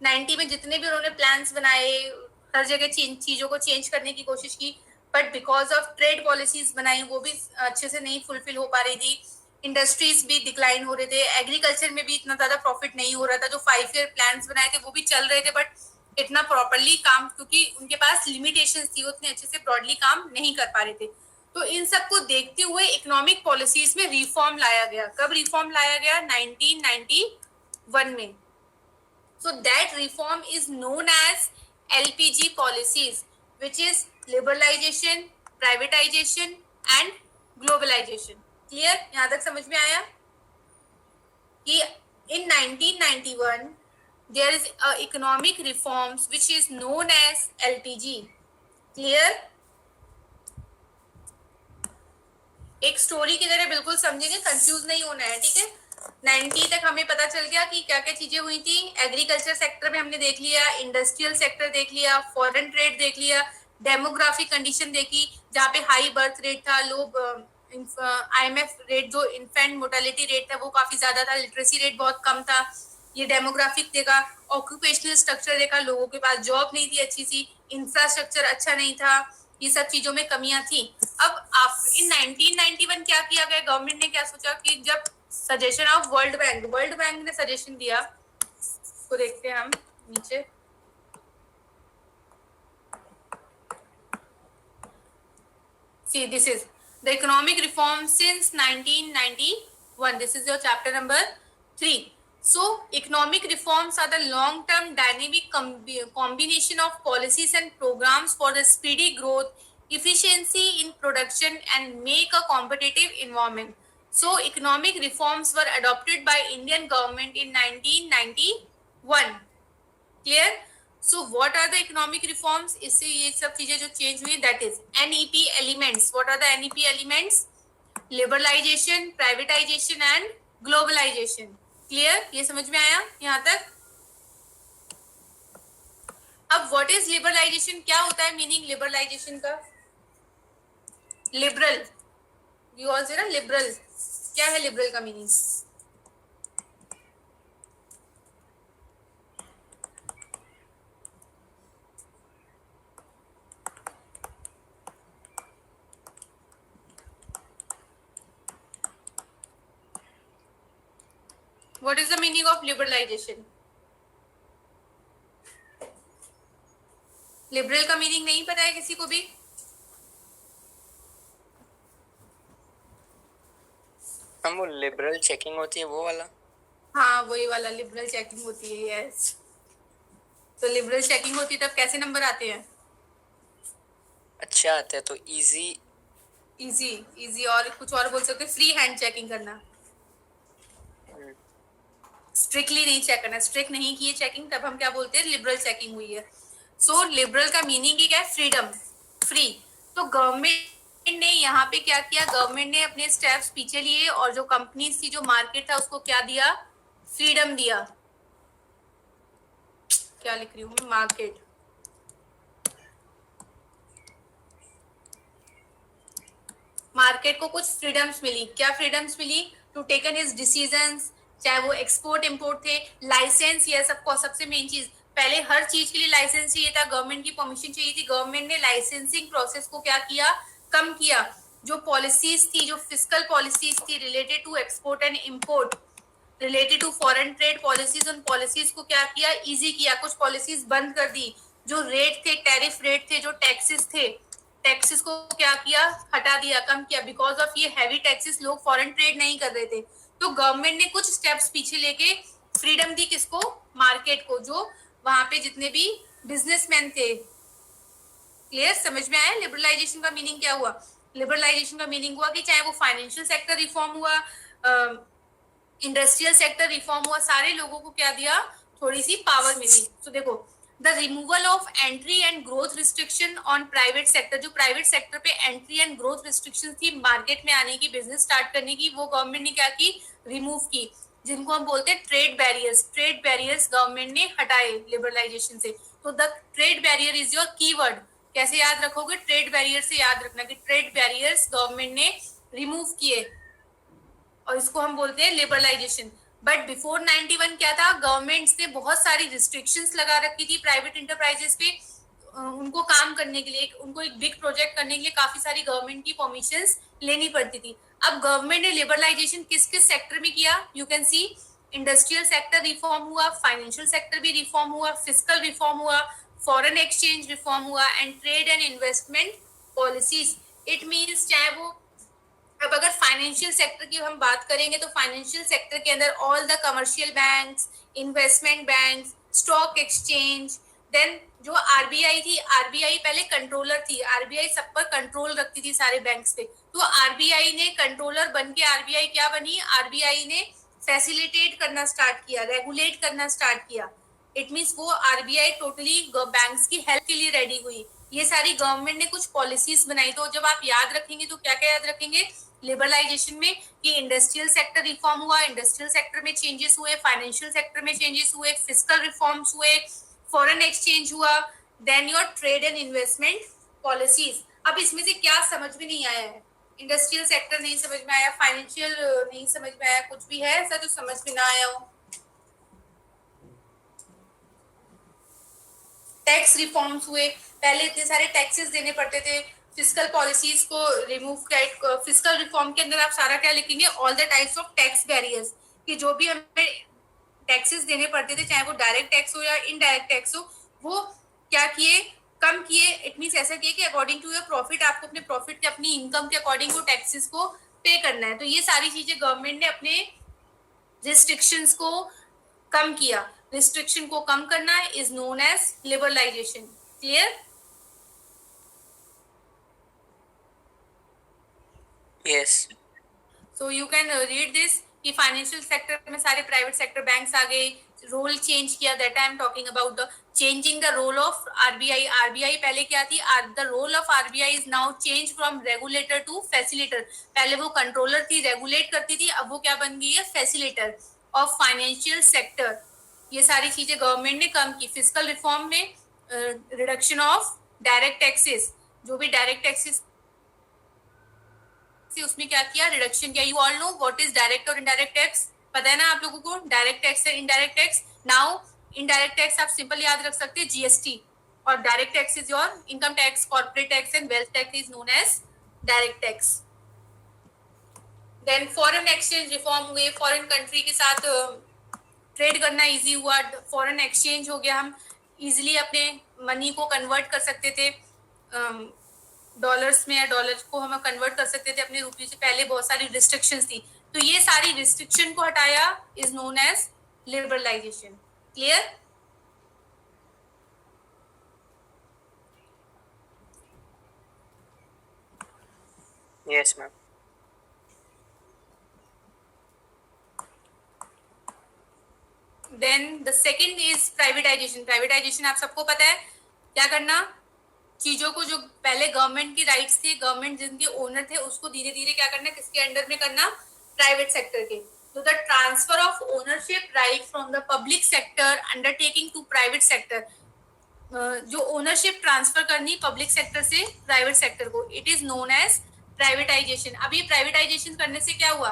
90 में, जितने भी उन्होंने प्लान्स बनाए, हर जगह चीजों को चेंज करने की कोशिश की, but because of trade policies बनाई वो भी अच्छे से नहीं फुलफिल हो पा रही थी। इंडस्ट्रीज भी डिक्लाइन हो रहे थे, एग्रीकल्चर में भी इतना ज्यादा प्रॉफिट नहीं हो रहा था। जो 5 ईयर प्लान्स बनाए थे वो भी चल रहे थे, बट इतना प्रॉपरली काम, क्योंकि उनके पास लिमिटेशंस थी, उतने अच्छे से ब्रॉडली काम नहीं कर पा रहे थे। तो इन सबको देखते हुए इकोनॉमिक पॉलिसीज में रिफॉर्म लाया गया। कब रिफॉर्म लाया गया? 1991 में। So that reform is known as LPG policies, which is liberalization, privatization and globalization. Clear? यहाँ तक समझ में आया कि in 1991 there is a economic reforms which is known as LPG. Clear? एक स्टोरी की तरह बिल्कुल समझेंगे, कंफ्यूज नहीं होना है, ठीक है। 90 तक हमें पता चल गया कि क्या क्या चीजें हुई थी। एग्रीकल्चर सेक्टर में हमने देख लिया, इंडस्ट्रियल सेक्टर देख लिया, फॉरेन ट्रेड देख लिया, डेमोग्राफिक कंडीशन देखी जहाँ पे हाई बर्थ रेट था, लो IMF रेट, जो इन्फेंट मोर्टेलिटी रेट था वो काफी ज्यादा था, लिटरेसी रेट बहुत कम था। ये डेमोग्राफिक देखा, ऑक्यूपेशनल स्ट्रक्चर देखा, लोगों के पास जॉब नहीं थी अच्छी सी, इंफ्रास्ट्रक्चर अच्छा नहीं था, ये सब चीजों में कमियां थी। अब इन 1991 क्या किया गया? गवर्नमेंट ने क्या सोचा कि जब सजेशन ऑफ वर्ल्ड बैंक ने सजेशन दिया, को देखते हैं हम नीचे। See, this is the economic reform since 1991. This is your chapter number 3. So, economic reforms are the long-term dynamic combination of policies and programs for the speedy growth, efficiency in production, and make a competitive environment. So, economic reforms were adopted by Indian government in 1991. Clear? So, what are the economic reforms? इससे ये सब चीजें जो change हुई, that is NEP elements. What are the NEP elements? Liberalization, privatization, and globalization. Clear? ये समझ में आया यहाँ तक? अब what is liberalization? क्या होता है meaning liberalization का? Liberal. You all say ना liberal. क्या है liberal का meaning? What is the meaning of liberalization? Liberal का मीनिंग नहीं पता है किसी को भी? हम वो लिबरल चेकिंग होती है वो वाला? हाँ, वही वाला लिबरल चेकिंग होती है, यस। तो लिबरल चेकिंग होती है तब कैसे नंबर आते हैं? अच्छा आते हैं, तो इजी और कुछ और बोल सकते, फ्री हैंड चेकिंग करना, स्ट्रिक्टली नहीं चेक करना, स्ट्रिक्ट नहीं किए चेकिंग, तब हम क्या बोलते हैं? लिबरल चेकिंग हुई है। सो लिबरल का मीनिंग ही क्या है? Freedom, free. तो गवर्नमेंट ने यहाँ पे क्या किया? गवर्नमेंट ने अपने स्टेप्स पीछे लिए और जो कंपनीज थी, जो मार्केट था, उसको क्या दिया? फ्रीडम दिया। क्या लिख रही हूँ? मार्केट। मार्केट को कुछ फ्रीडम्स मिली। क्या फ्रीडम्स मिली? टू टेकन हिज डिसीजंस, चाहे वो एक्सपोर्ट इंपोर्ट थे, लाइसेंस, ये सबको, सबसे मेन चीज, पहले हर चीज के लिए लाइसेंस चाहिए था, गवर्नमेंट की परमिशन चाहिए थी। गवर्नमेंट ने लाइसेंसिंग प्रोसेस को क्या किया? कम किया। जो पॉलिसीज थी, जो फिस्कल पॉलिसीज थी related to export and import, related to foreign trade policies, उन पॉलिसीज को क्या किया? इजी किया। कुछ पॉलिसीज बंद कर दी। जो रेट थे, टैरिफ रेट थे, जो टैक्सेस थे, टैक्सेस को क्या किया? हटा दिया, कम किया। बिकॉज ऑफ ये हैवी टैक्सेस लोग फॉरेन ट्रेड नहीं कर रहे थे, तो गवर्नमेंट ने कुछ स्टेप्स पीछे लेके फ्रीडम दी। किसको? मार्केट को, जो वहां पे जितने भी बिजनेसमैन थे। क्लियर? समझ में आया लिबरलाइजेशन का मीनिंग क्या हुआ? लिबरलाइजेशन का मीनिंग हुआ कि चाहे वो फाइनेंशियल सेक्टर रिफॉर्म हुआ, इंडस्ट्रियल सेक्टर रिफॉर्म हुआ, सारे लोगों को क्या दिया? थोड़ी सी पावर मिली। तो देखो, the removal of entry and growth restriction on private sector, जो प्राइवेट सेक्टर पे एंट्री एंड ग्रोथ रिस्ट्रिक्शन थी मार्केट में आने की, बिजनेस स्टार्ट करने की, वो गवर्नमेंट ने क्या की? रिमूव की। जिनको हम बोलते हैं ट्रेड बैरियर्स गवर्नमेंट ने हटाए लिबरलाइजेशन से। तो the trade barrier is your keyword. कैसे याद रखोगे? ट्रेड बैरियर से याद रखना कि ट्रेड बैरियर्स गवर्नमेंट ने रिमूव किए। और इसको हम बोलते हैं लिबरलाइजेशन। बट बिफोर 91 क्या था, गवर्नमेंट्स ने बहुत सारी रिस्ट्रिक्शंस लगा रखी थी प्राइवेट इंटरप्राइजेस पे। उनको काम करने के लिए, उनको एक बिग प्रोजेक्ट करने के लिए काफी सारी गवर्नमेंट की परमिशंस लेनी पड़ती थी। अब गवर्नमेंट ने लिबरलाइजेशन किस किस सेक्टर में किया, you can see industrial sector reform हुआ, फाइनेंशियल सेक्टर भी रिफॉर्म हुआ, फिजिकल रिफॉर्म हुआ, फॉरेन एक्सचेंज रिफॉर्म हुआ and trade and investment policies. It means चाहे वो, अब अगर फाइनेंशियल सेक्टर की हम बात करेंगे तो फाइनेंशियल सेक्टर के अंदर all the commercial banks, investment banks, stock exchange, then जो आरबीआई थी, आरबीआई पहले कंट्रोलर थी, आरबीआई सब पर कंट्रोल रखती थी सारे बैंक्स पे, तो आरबीआई ने कंट्रोलर बन के आरबीआई क्या बनी, आरबीआई ने फैसिलिटेट करना स्टार्ट किया, रेगुलेट करना स्टार्ट किया। इट मीन्स वो आरबीआई टोटली बैंक्स की हेल्प के लिए रेडी हुई। ये सारी गवर्नमेंट ने कुछ पॉलिसीज बनाई, तो जब आप याद रखेंगे तो क्या क्या याद रखेंगे लिबरलाइजेशन में, कि इंडस्ट्रियल सेक्टर रिफॉर्म हुआ, इंडस्ट्रियल सेक्टर में चेंजेस हुए, फाइनेंशियल सेक्टर में चेंजेस हुए, फिजिकल रिफॉर्म्स हुए, फॉरेन एक्सचेंज हुआ, then your trade and investment policies. अब इसमें से क्या समझ में नहीं आया है, इंडस्ट्रियल सेक्टर नहीं समझ में आया, फाइनेंशियल नहीं समझ में आया, कुछ भी है ऐसा जो समझ में ना आया हो? टैक्स रिफॉर्म्स हुए, पहले इतने सारे टैक्सेस देने पड़ते थे, फिजिकल पॉलिसीज को रिमूव कर, फिजिकल रिफॉर्म के अंदर आप सारा क्या लिखेंगे, all the types of tax barriers, कि जो भी हमें टैक्सेस देने पड़ते थे, चाहे वो डायरेक्ट टैक्स हो या इनडायरेक्ट टैक्स हो, वो क्या किए, कम किए। इट मीन्स ऐसा किए कि अकॉर्डिंग टू योर प्रॉफिट, आपको अपने प्रॉफिट के, अपनी इनकम के अकॉर्डिंग वो टैक्सेस को पे करना है। तो ये सारी चीजें गवर्नमेंट ने अपने रिस्ट्रिक्शंस को कम किया। रिस्ट्रिक्शन को कम करना is known as liberalisation. Clear? Yes. So you can read this कि फाइनेंशियल सेक्टर में सारे प्राइवेट सेक्टर बैंक्स आ गए, रोल चेंज किया। That I am talking about the changing the role of RBI. RBI पहले क्या थी, the role of RBI is now change from regulator to facilitator. पहले वो कंट्रोलर थी, रेगुलेट करती थी, अब वो क्या बन गई है, फैसिलिटेटर ऑफ फाइनेंशियल सेक्टर। ये सारी चीजें गवर्नमेंट ने कम की। फिजिकल रिफॉर्म में रिडक्शन ऑफ डायरेक्ट टैक्सेस, जो भी डायरेक्ट टैक्सेस उसमें क्या किया, रिडक्शन किया। You all know what is direct और इनडायरेक्ट टैक्स, पता है ना आप लोगों को, डायरेक्ट टैक्स और indirect tax. Now indirect tax आप सिंपल याद रख सकते हैं जीएसटी, और direct tax is your income tax, corporate tax and wealth tax is known as direct tax. Then foreign exchange reform हुए, फॉरेन कंट्री के साथ ट्रेड करना इजी हुआ, फॉरेन एक्सचेंज हो गया, हम इजीली अपने मनी को कन्वर्ट कर सकते थे डॉलर्स में, या डॉलर को हम कन्वर्ट कर सकते थे अपने रुपये से। पहले बहुत सारी रिस्ट्रिक्शंस थी, तो ये सारी रिस्ट्रिक्शन को हटाया is known as liberalisation. Clear? Yes, ma'am. Then the second is privatisation. Privatisation आप सबको पता है क्या करना, चीजों को जो पहले गवर्नमेंट की राइट्स थे, गवर्नमेंट जिनके ओनर थे, उसको धीरे धीरे क्या करना, किसके अंडर में करना, प्राइवेट सेक्टर के। तो the transfer of ownership right from the public sector undertaking to private sector, जो ओनरशिप ट्रांसफर करनी पब्लिक सेक्टर से प्राइवेट सेक्टर को, it is known as privatisation. अब ये प्राइवेटाइजेशन करने से क्या हुआ,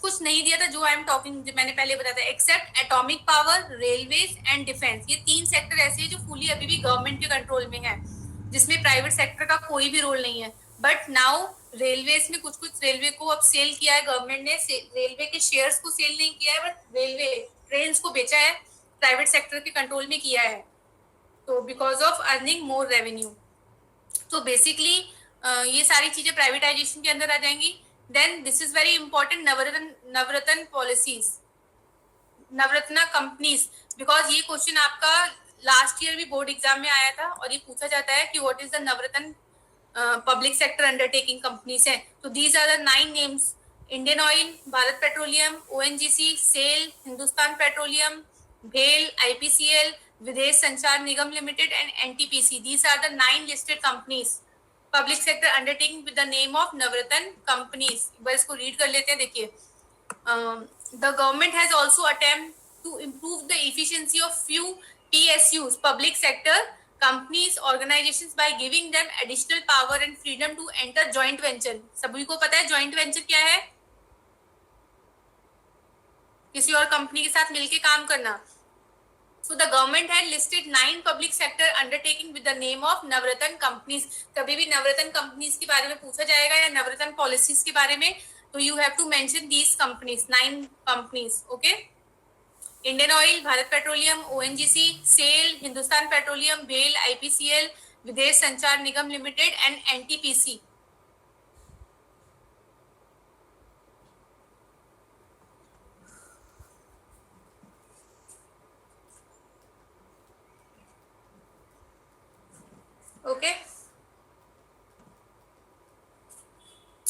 कुछ नहीं दिया था, जो आई एम टॉकिंग, मैंने पहले बताया था, except atomic power, railways and defence. ये 3 सेक्टर ऐसे हैं जो फुली अभी भी गवर्नमेंट के कंट्रोल में है, जिसमें प्राइवेट सेक्टर का कोई भी रोल नहीं है। बट नाउ रेलवेज में कुछ रेलवे को अब सेल किया है गवर्नमेंट ने, रेलवे के शेयर्स को सेल नहीं किया है, बट रेलवे ट्रेन को बेचा है, प्राइवेट सेक्टर के कंट्रोल में किया है, तो because of earning more revenue. तो बेसिकली ये सारी चीजें प्राइवेटाइजेशन के अंदर आ जाएंगी। Then this is very important, Navratna policies, Navratna companies, because ये क्वेश्चन आपका लास्ट ईयर भी बोर्ड एग्जाम में आया था, और ये पूछा जाता है कि what is the Navratna public sector undertaking companies है। तो these are the 9 names, Indian Oil, Bharat Petroleum, ONGC, SAIL, Hindustan Petroleum, भेल, IPCL, Videsh Sanchar Nigam limited and NTPC. These are the 9 listed companies public sector undertaking with the name of Navratna companies. एक बार इसको read कर लेते हैं, देखिए। The government has also attempted to improve the efficiency of few PSUs, public sector companies, organizations by giving them additional power and freedom to enter joint venture. सभी को पता है joint venture क्या है? किसी और कंपनी के साथ मिलके काम करना. So the government had listed 9 public sector undertaking with the name of Navratna companies. कभी भी नवरत्न companies के बारे में पूछा जाएगा या नवरत्न policies के बारे में, तो you have to mention these companies, 9 companies, okay? Indian Oil, Bharat petroleum, ONGC, SAIL, Hindustan petroleum, BHEL, IPCL, विदेश Sanchar Nigam limited and NTPC. Okay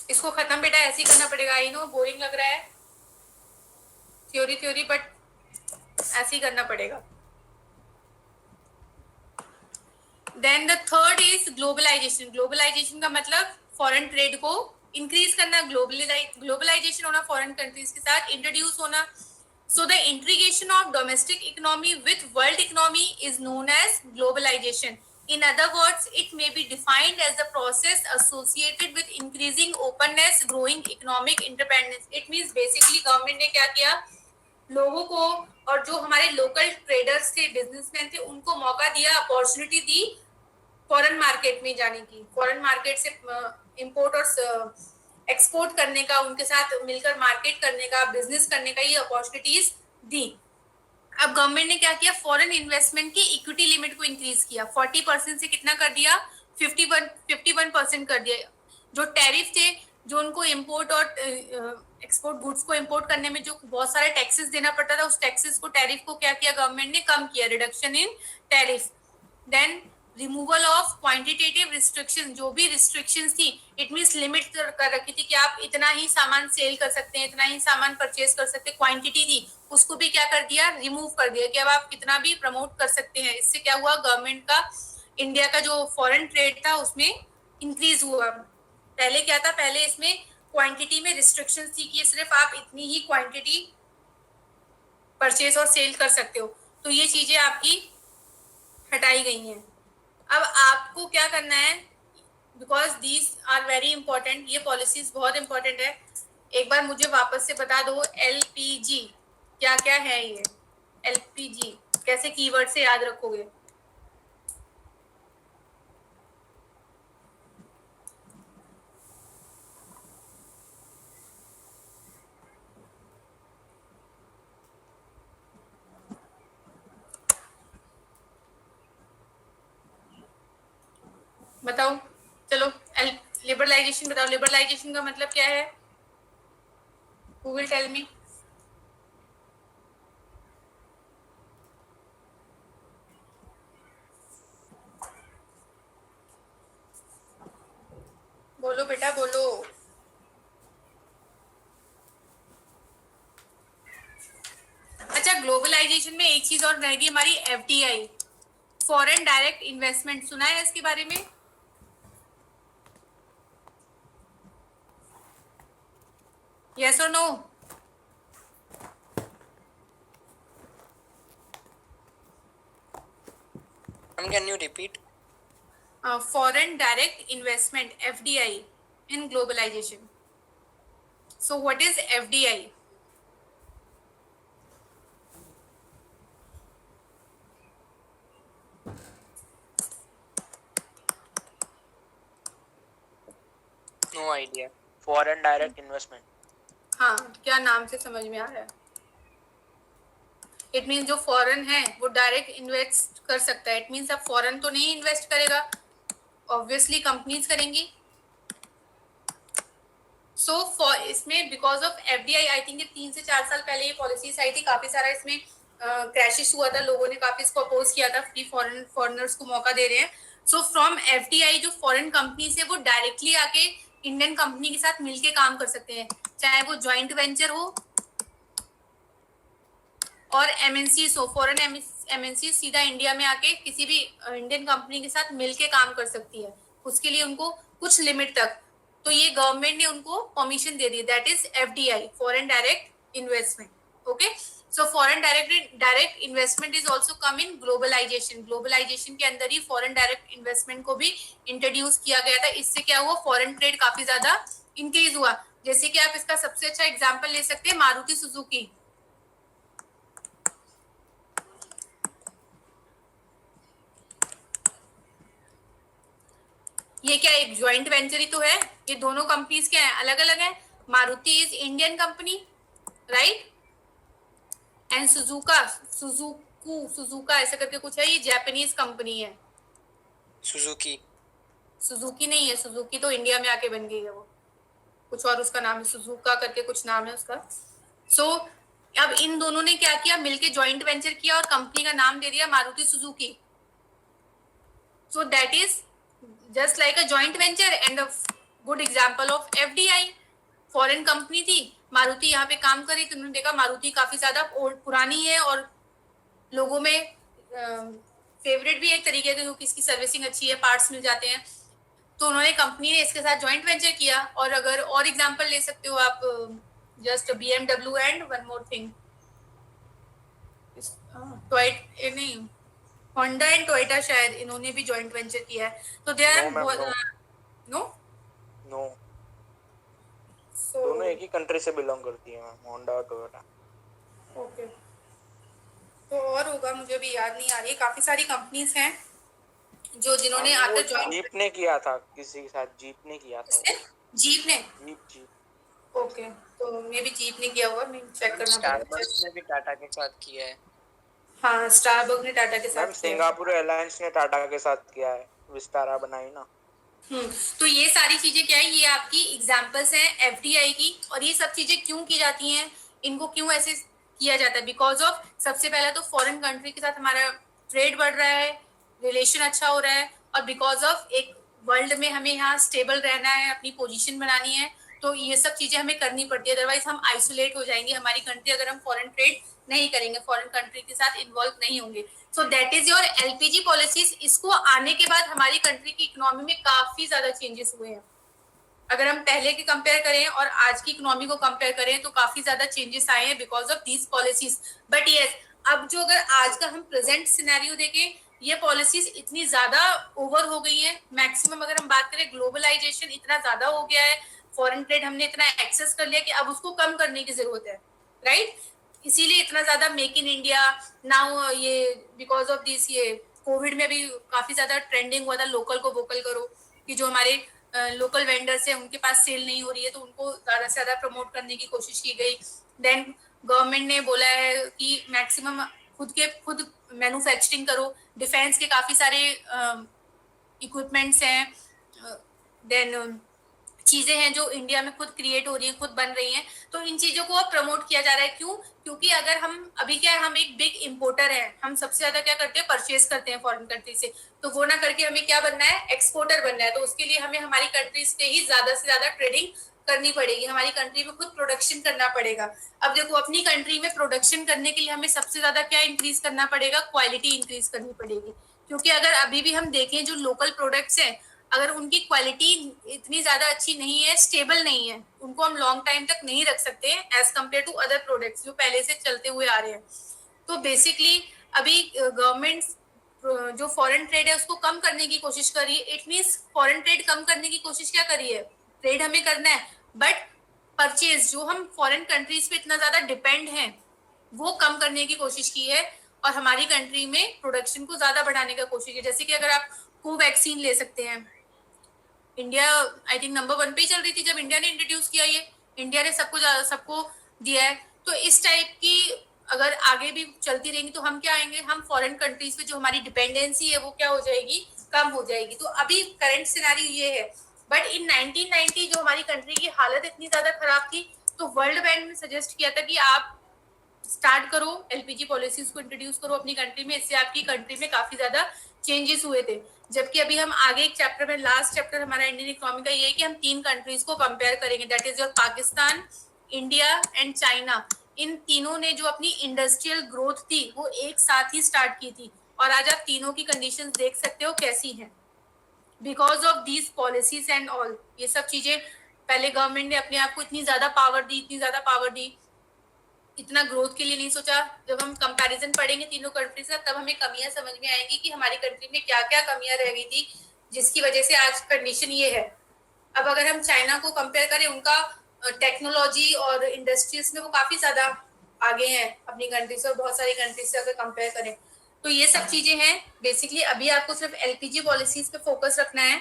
इसको खत्म बेटा ऐसे ही करना पड़ेगा. आई नो बोरिंग लग रहा है थ्योरी बट ऐसे ही करना पड़ेगा. Then the third is globalisation. Globalisation का मतलब फॉरेन ट्रेड को इंक्रीज करना, ग्लोबलाइजेशन होना फॉरेन कंट्रीज के साथ, इंट्रोड्यूस होना. So the integration of domestic economy with world economy is known as globalisation. In other words, it may be defined as the process associated with increasing openness, growing economic independence. It means basically government ने क्या किया, लोगों को और जो हमारे local traders थे, businessman थे, उनको मौका दिया, अपॉर्चुनिटी दी फॉरेन मार्केट में जाने की, फॉरेन मार्केट से इंपोर्ट और एक्सपोर्ट करने का, उनके साथ मिलकर मार्केट करने का, बिजनेस करने का ये अपॉर्चुनिटीज दी. अब गवर्नमेंट ने क्या किया, फॉरेन इन्वेस्टमेंट की इक्विटी लिमिट को इंक्रीज किया. 40% से कितना कर दिया, 51% कर दिया. जो टैरिफ थे, जो उनको इंपोर्ट और एक्सपोर्ट गुड्स को इंपोर्ट करने में जो बहुत सारे टैक्सेस देना पड़ता था, उस टैक्सेस को, टैरिफ को क्या किया गवर्नमेंट ने, कम किया, reduction in tariff. Then removal of quantitative restriction. जो भी रिस्ट्रिक्शंस थी, इट मींस लिमिट कर रखी थी कि आप इतना ही सामान सेल कर सकते हैं, इतना ही सामान परचेज कर सकते हैं, क्वांटिटी थी, उसको भी क्या कर दिया, रिमूव कर दिया कि अब आप कितना भी प्रमोट कर सकते हैं. इससे क्या हुआ, गवर्नमेंट का, इंडिया का जो फॉरेन ट्रेड था उसमें इंक्रीज हुआ. पहले क्या था, पहले इसमें क्वांटिटी में रिस्ट्रिक्शन थी कि सिर्फ आप इतनी ही क्वांटिटी परचेज और सेल कर सकते हो. तो ये चीजें आपकी हटाई गई हैं. अब आपको क्या करना है, because these are very important, ये पॉलिसीज बहुत इंपॉर्टेंट है. एक बार मुझे वापस से बता दो, LPG क्या क्या है. ये LPG कैसे कीवर्ड से याद रखोगे. बताओ, चलो लिबरलाइजेशन बताओ. लिबरलाइजेशन का मतलब क्या है, हु विल टेल मी. बोलो बेटा बोलो. अच्छा, ग्लोबलाइजेशन में एक चीज और रहेगी हमारी, FDI, फॉरेन डायरेक्ट इन्वेस्टमेंट. सुना है इसके बारे में. Yes or no? Can you repeat? Foreign direct investment, FDI, in globalization. So what is FDI? No idea. Foreign direct investment. हाँ, क्या नाम से समझ में आ रहा है. इट मीन जो फॉरेन है वो डायरेक्ट इन्वेस्ट कर सकता है. इट मीन्स अब फॉरेन तो नहीं इन्वेस्ट करेगा, ऑब्वियसली कंपनीज करेंगी. सो इसमें because of FDI, I think 3 से 4 साल पहले ये पॉलिसीज आई थी. काफी सारा इसमें क्रैशेस हुआ था, लोगों ने काफी इसको अपोज किया था, फ्री फॉरेनर्स को मौका दे रहे हैं. सो फ्रॉम FDI जो फॉरेन कंपनीज है वो डायरेक्टली आके इंडियन कंपनी के साथ मिलके काम कर सकते हैं, चाहे वो ज्वाइंट वेंचर हो और MNC हो. फॉरेन MNC सीधा इंडिया में आके किसी भी इंडियन कंपनी के साथ मिलके काम कर सकती है, उसके लिए उनको कुछ लिमिट तक. तो ये गवर्नमेंट ने उनको परमिशन दे दी, that is FDI, foreign direct investment. Okay, so foreign direct investment is also come in globalisation. Globalisation के अंदर ही फॉरेन डायरेक्ट इन्वेस्टमेंट को भी इंट्रोड्यूस किया गया था. इससे क्या हुआ, फॉरेन ट्रेड काफी ज्यादा इंक्रीज हुआ. जैसे कि आप इसका सबसे अच्छा एग्जांपल ले सकते हैं मारुति सुजुकी. ये क्या एक ज्वाइंट वेंचर ही तो है, ये दोनों कंपनीज क्या है, अलग अलग है। Maruti is Indian company, right, and Suzuki ऐसा करके कुछ है, ये जापानीज कंपनी है। सुजुकी नहीं है, सुजुकी तो इंडिया में आके बन गई है, वो कुछ और उसका नाम है, सुजुका करके कुछ नाम है उसका। सो अब इन दोनों ने क्या किया, मिलके जॉइंट वेंचर किया और कंपनी का नाम दे दिया Maruti Suzuki. So that is just like a joint venture and a good example of FDI. Foreign company थी, मारुति यहाँ पे काम करी, तो उन्होंने देखा मारुति काफी ज्यादा पुरानी है और लोगों में फेवरेट भी एक तरीके से, क्योंकि इसकी सर्विसिंग अच्छी है, पार्ट्स मिल जाते हैं। तो उन्होंने कंपनी ने इसके साथ जॉइंट वेंचर किया। और अगर और एग्जांपल ले सकते हो आप, just BMW and one more thing, नहीं, होंडा एंड टोयोटा, शायद इन्होंने भी जॉइंट वेंचर किया है। तो दे आर नो दोनों एक ही कंट्री से बिलोंग करती है, होंडा और टोयोटा। ओके, तो और होगा, मुझे भी याद नहीं आ रही। काफी सारी कंपनीज हैं जो जिन्होंने आकर जीप ने किया था, किसी के साथ जीप ने किया था। जीप ने? जीप ओके, तो मे भी जीप ने किया होगा, मैं चेक करना पड़ेगा। स्टारबक्स ने भी टाटा के साथ किया है। हाँ, स्टारबक्स ने टाटा के साथ। सिंगापुर एयरलाइंस ने टाटा के साथ किया है, विस्तारा बनाई ना। तो ये सारी चीजें क्या है, ये आपकी एग्जांपल्स हैं एफडीआई की। और ये सब चीजें क्यों की जाती हैं, इनको क्यों ऐसे किया जाता है, बिकॉज ऑफ सबसे पहले तो फॉरेन कंट्री के साथ हमारा ट्रेड बढ़ रहा है, रिलेशन अच्छा हो रहा है, और बिकॉज ऑफ एक वर्ल्ड में हमें यहाँ स्टेबल रहना है, अपनी पोजीशन बनानी है, तो ये सब चीजें हमें करनी पड़ती है। अदरवाइज हम आइसोलेट हो जाएंगे, हमारी कंट्री, अगर हम फॉरेन ट्रेड नहीं करेंगे, फॉरेन कंट्री के साथ इन्वॉल्व नहीं होंगे। So that is your LPG policies. इसको आने के बाद हमारी कंट्री की इकोनॉमी में काफी ज्यादा चेंजेस हुए हैं। अगर हम पहले की कंपेयर करें और आज की इकोनॉमी को कंपेयर करें तो काफी ज्यादा चेंजेस आए हैं because of these policies. But yes, अब जो अगर आज का हम प्रेजेंट सिनेरियो देखें, ये पॉलिसीज इतनी ज्यादा ओवर हो गई है। मैक्सिमम अगर हम बात करें, ग्लोबलाइजेशन इतना ज्यादा हो गया है, फॉरेन ट्रेड हमने इतना एक्सेस कर लिया कि अब उसको कम करने की जरूरत है, राइट। इसीलिए इतना ज्यादा मेक इन इंडिया नाउ, ये बिकॉज ऑफ दिस, ये कोविड में भी काफी ज्यादा ट्रेंडिंग हुआ था, लोकल को वोकल करो, कि जो हमारे लोकल वेंडर्स है उनके पास सेल नहीं हो रही है तो उनको ज्यादा से ज्यादा प्रमोट करने की कोशिश की गई। देन गवर्नमेंट ने बोला है कि मैक्सिमम खुद मैन्युफैक्चरिंग करो। डिफेंस के काफी सारे इक्विपमेंट्स हैं, देन चीजें हैं जो इंडिया में खुद क्रिएट हो रही हैं, खुद बन रही हैं, तो इन चीजों को अब प्रमोट किया जा रहा है। क्यों? क्योंकि अगर हम अभी क्या है, हम एक बिग इंपोर्टर हैं, हम सबसे ज्यादा क्या करते हैं, परचेज करते हैं फॉरेन कंट्री से, तो वो ना करके हमें क्या बनना है, एक्सपोर्टर बनना है। तो उसके लिए हमें हमारी कंट्रीज पे ही ज्यादा से ज्यादा ट्रेडिंग करनी पड़ेगी, हमारी कंट्री में खुद प्रोडक्शन करना पड़ेगा। अब देखो, अपनी कंट्री में प्रोडक्शन करने के लिए हमें सबसे ज्यादा क्या इंक्रीज करना पड़ेगा, क्वालिटी इंक्रीज करनी पड़ेगी। क्योंकि अगर अभी भी हम देखें, जो लोकल प्रोडक्ट्स हैं, अगर उनकी क्वालिटी इतनी ज्यादा अच्छी नहीं है, स्टेबल नहीं है, उनको हम लॉन्ग टाइम तक नहीं रख सकते as compare to other products जो पहले से चलते हुए आ रहे हैं। तो बेसिकली अभी गवर्नमेंट जो फॉरेन ट्रेड है उसको कम करने की कोशिश कर रही है। इट मीन्स फॉरेन ट्रेड कम करने की कोशिश क्या कर रही है, ट्रेड हमें करना है, बट परचेज जो हम फॉरेन कंट्रीज पे इतना ज्यादा डिपेंड हैं वो कम करने की कोशिश की है, और हमारी कंट्री में प्रोडक्शन को ज्यादा बढ़ाने का कोशिश की। जैसे कि अगर आप कोवैक्सीन ले सकते हैं, इंडिया आई थिंक नंबर 1 पे ही चल रही थी जब इंडिया ने इंट्रोड्यूस किया, ये इंडिया ने सबको दिया है। तो इस टाइप की अगर आगे भी चलती रहेंगी तो हम क्या आएंगे, हम फॉरेन कंट्रीज पे जो हमारी डिपेंडेंसी है वो क्या हो जाएगी, कम हो जाएगी। तो अभी करंट सिनेरियो ये है। बट इन 1990 जो हमारी कंट्री की हालत इतनी ज्यादा खराब थी, तो वर्ल्ड बैंक ने सजेस्ट किया था कि आप स्टार्ट करो, एलपीजी पॉलिसीज को इंट्रोड्यूस करो अपनी कंट्री में। इससे आपकी कंट्री में काफी ज्यादा चेंजेस हुए थे। जबकि अभी हम आगे एक चैप्टर में, लास्ट चैप्टर हमारा इंडियन इकोनॉमी का ये है कि हम 3 कंट्रीज को कंपेयर करेंगे, that is your Pakistan, India and China. इन तीनों ने जो अपनी इंडस्ट्रियल ग्रोथ थी वो एक साथ ही स्टार्ट की थी, और आज आप तीनों की कंडीशंस देख सकते हो कैसी हैं, because of these policies and all. ये सब चीजें पहले गवर्नमेंट ने अपने आप को इतनी ज्यादा पावर दी, इतना ग्रोथ के लिए नहीं सोचा। जब हम कंपैरिजन पढ़ेंगे तीनों कंट्रीज का, तब हमें कमियां समझ में आएंगी कि हमारी कंट्री में क्या क्या कमियां रह गई थी, जिसकी वजह से आज कंडीशन ये है। अब अगर हम चाइना को कंपेयर करें, उनका टेक्नोलॉजी और इंडस्ट्रीज में वो काफी ज्यादा आगे हैं अपनी कंट्री से, और बहुत सारी कंट्रीज से अगर कंपेयर करें, तो ये सब चीजें हैं। बेसिकली अभी आपको सिर्फ एलपीजी पॉलिसीज पे फोकस रखना है।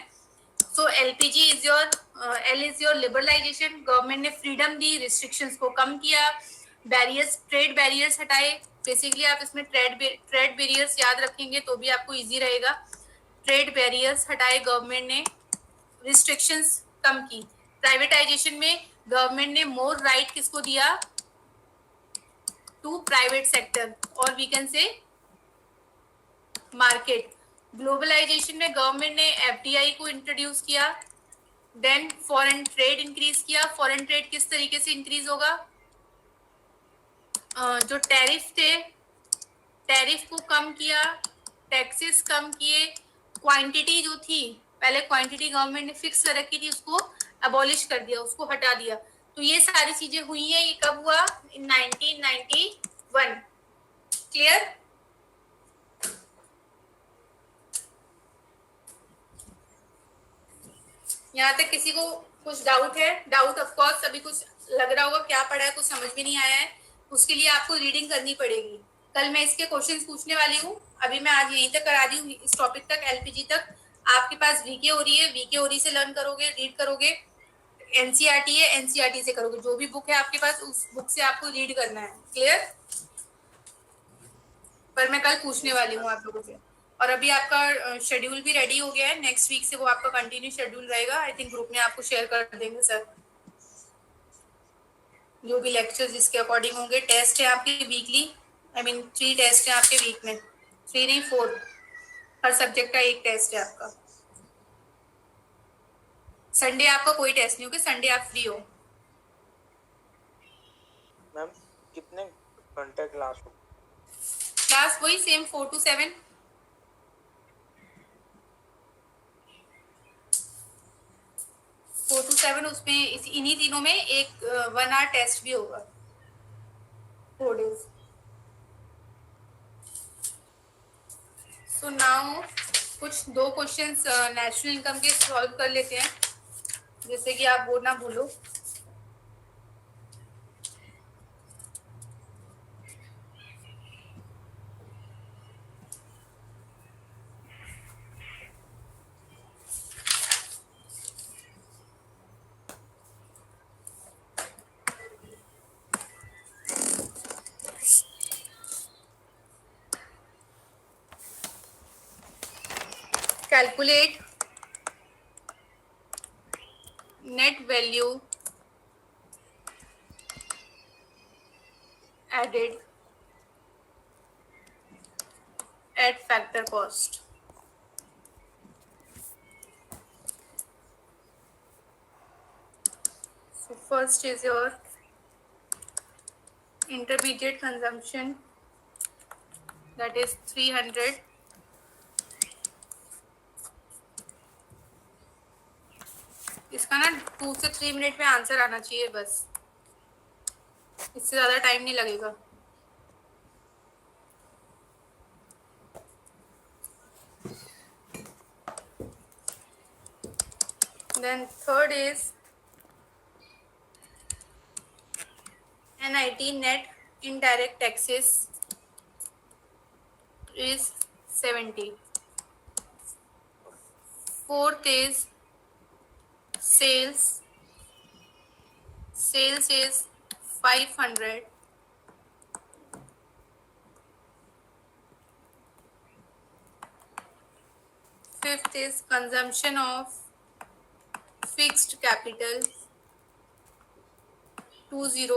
So LPG is your L is your liberalisation, government ने फ्रीडम दी, रिस्ट्रिक्शंस को कम किया, बैरियर्स, ट्रेड बैरियर्स हटाए। बेसिकली आप इसमें ट्रेड बैरियर्स याद रखेंगे तो भी आपको इजी रहेगा। ट्रेड बैरियर्स हटाए गवर्नमेंट ने, रिस्ट्रिक्शंस कम की। प्राइवेटाइजेशन में गवर्नमेंट ने मोर राइट किसको दिया? टू प्राइवेट सेक्टर, और we can say market. Globalisation में गवर्नमेंट ने एफडीआई को इंट्रोड्यूस किया। देन फॉरेन ट्रेड इंक्रीज किया। फॉरेन ट्रेड किस तरीके से इंक्रीज होगा? जो टैरिफ थे, टैरिफ को कम किया, टैक्सेस कम किए, क्वांटिटी जो थी, पहले क्वांटिटी गवर्नमेंट ने फिक्स कर रखी थी, उसको अबॉलिश कर दिया, उसको हटा दिया। तो ये सारी चीजें हुई हैं। ये कब हुआ? इन 1991। क्लियर? यहाँ तक किसी को कुछ डाउट है? डाउट ऑफ कोर्स अभी कुछ लग रहा होगा क्या पढ़ा है, कुछ समझ में नहीं आया है, उसके लिए आपको रीडिंग करनी पड़ेगी। कल मैं इसके क्वेश्चंस पूछने वाली हूँ। अभी मैं आज यहीं तक करा दी हूँ, इस टॉपिक तक, एलपीजी तक। आपके पास वीके हो रही है, वीके हो रही से लर्न करोगे, रीड करोगे। एनसीईआरटी है, एनसीईआरटी से करोगे। जो भी बुक है आपके पास, उस बुक से आपको रीड करना है। क्लियर? पर मैं कल पूछने वाली हूँ आप लोगों से। और अभी आपका शेड्यूल भी रेडी हो गया है, नेक्स्ट वीक से वो आपका कंटिन्यू शेड्यूल रहेगा। आई थिंक ग्रुप में आपको शेयर कर देंगे सर, जो भी लेक्चर्स जिसके अकॉर्डिंग होंगे। टेस्ट है आपके वीकली, आई मीन 3 टेस्ट है आपके वीक में, 3 नहीं 4, हर सब्जेक्ट का एक टेस्ट है आपका। संडे आपका कोई टेस्ट नहीं होगा, संडे आप फ्री हो। मैम कितने घंटे क्लास हो? क्लास वही सेम 4 to 7। 4 to 7, उसमें इन्हीं दिनों में एक 1 hour टेस्ट भी होगा, 4 days। सो नाउ कुछ 2 क्वेश्चंस नेशनल इनकम के सॉल्व कर लेते हैं, जैसे कि आप वो ना भूलो। Calculate net value added at factor cost. So first is your intermediate consumption, that is 300. इसका ना 2 से 3 मिनट में आंसर आना चाहिए बस, इससे ज़्यादा टाइम नहीं लगेगा। Then third is NIT net indirect taxes is 70. Fourth is sales is 500. Fifth is consumption of fixed capital, 20.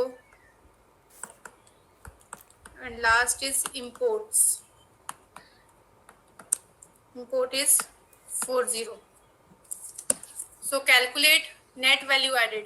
And last is imports. Import is 40. So calculate net value added.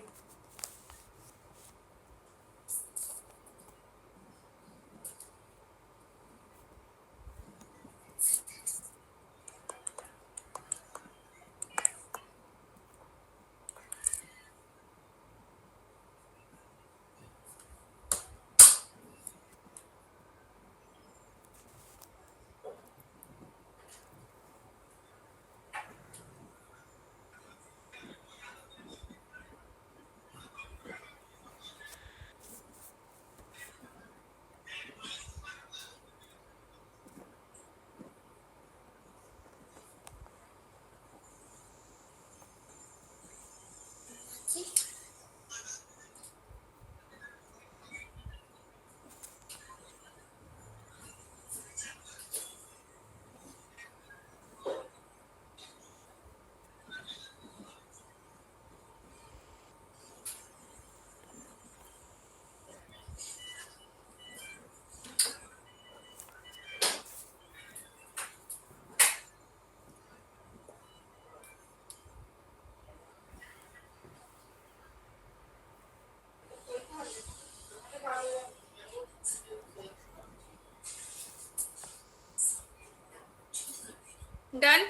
Done.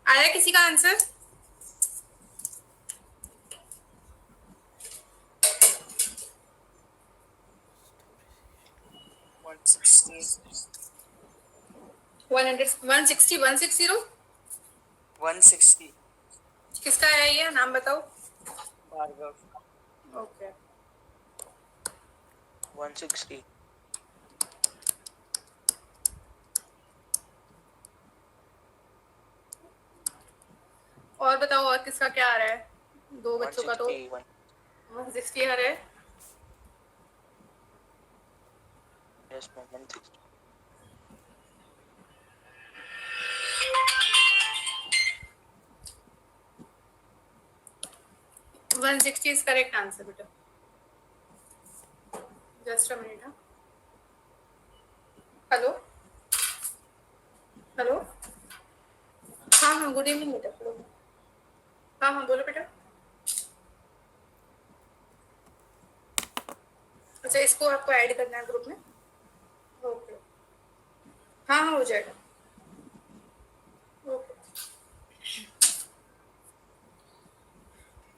आया किसी का answer? One sixty 160 160 160 किसका आया ये नाम बताओ। Bhargava okay 160 और बताओ और किसका क्या आ रहा है? दो बच्चों का तो 160 160 आ रहा है। yes ma'am 160 160 is correct answer बेटा। Just a minute. Hello hello. हाँ हाँ गुड इवनिंग बेटा। हाँ हाँ बोलो बेटा। अच्छा इसको आपको ऐड करना है ग्रुप में। ओके हाँ हाँ हो जाएगा। ओके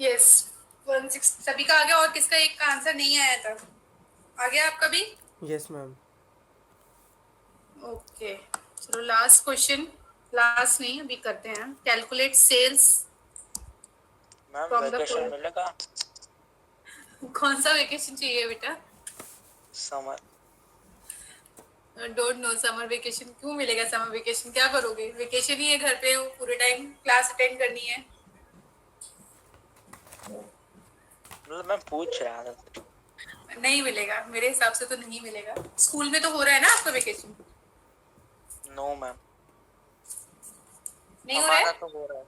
यस 160 सभी का आ गया और किसका एक का आंसर नहीं आया था? आ गया आपका भी? Yes, ma'am. ओके चलो लास्ट क्वेश्चन। लास्ट नहीं अभी करते हैं। Calculate sales ma'am From the vacation full- मिलेगा कौन सा वेकेशन चाहिए बेटा? Summer don't know summer vacation क्यों मिलेगा? समर वेकेशन क्या करोगे? वेकेशन ही है, घर पे हो पूरे टाइम, क्लास अटेंड करनी है। मतलब मैं पूछ रहा था नहीं मिलेगा मेरे हिसाब से तो नहीं मिलेगा। स्कूल में तो हो रहा है ना आपका वेकेशन? नो मैम नहीं हो रहा हमारा है? तो हो रहा है।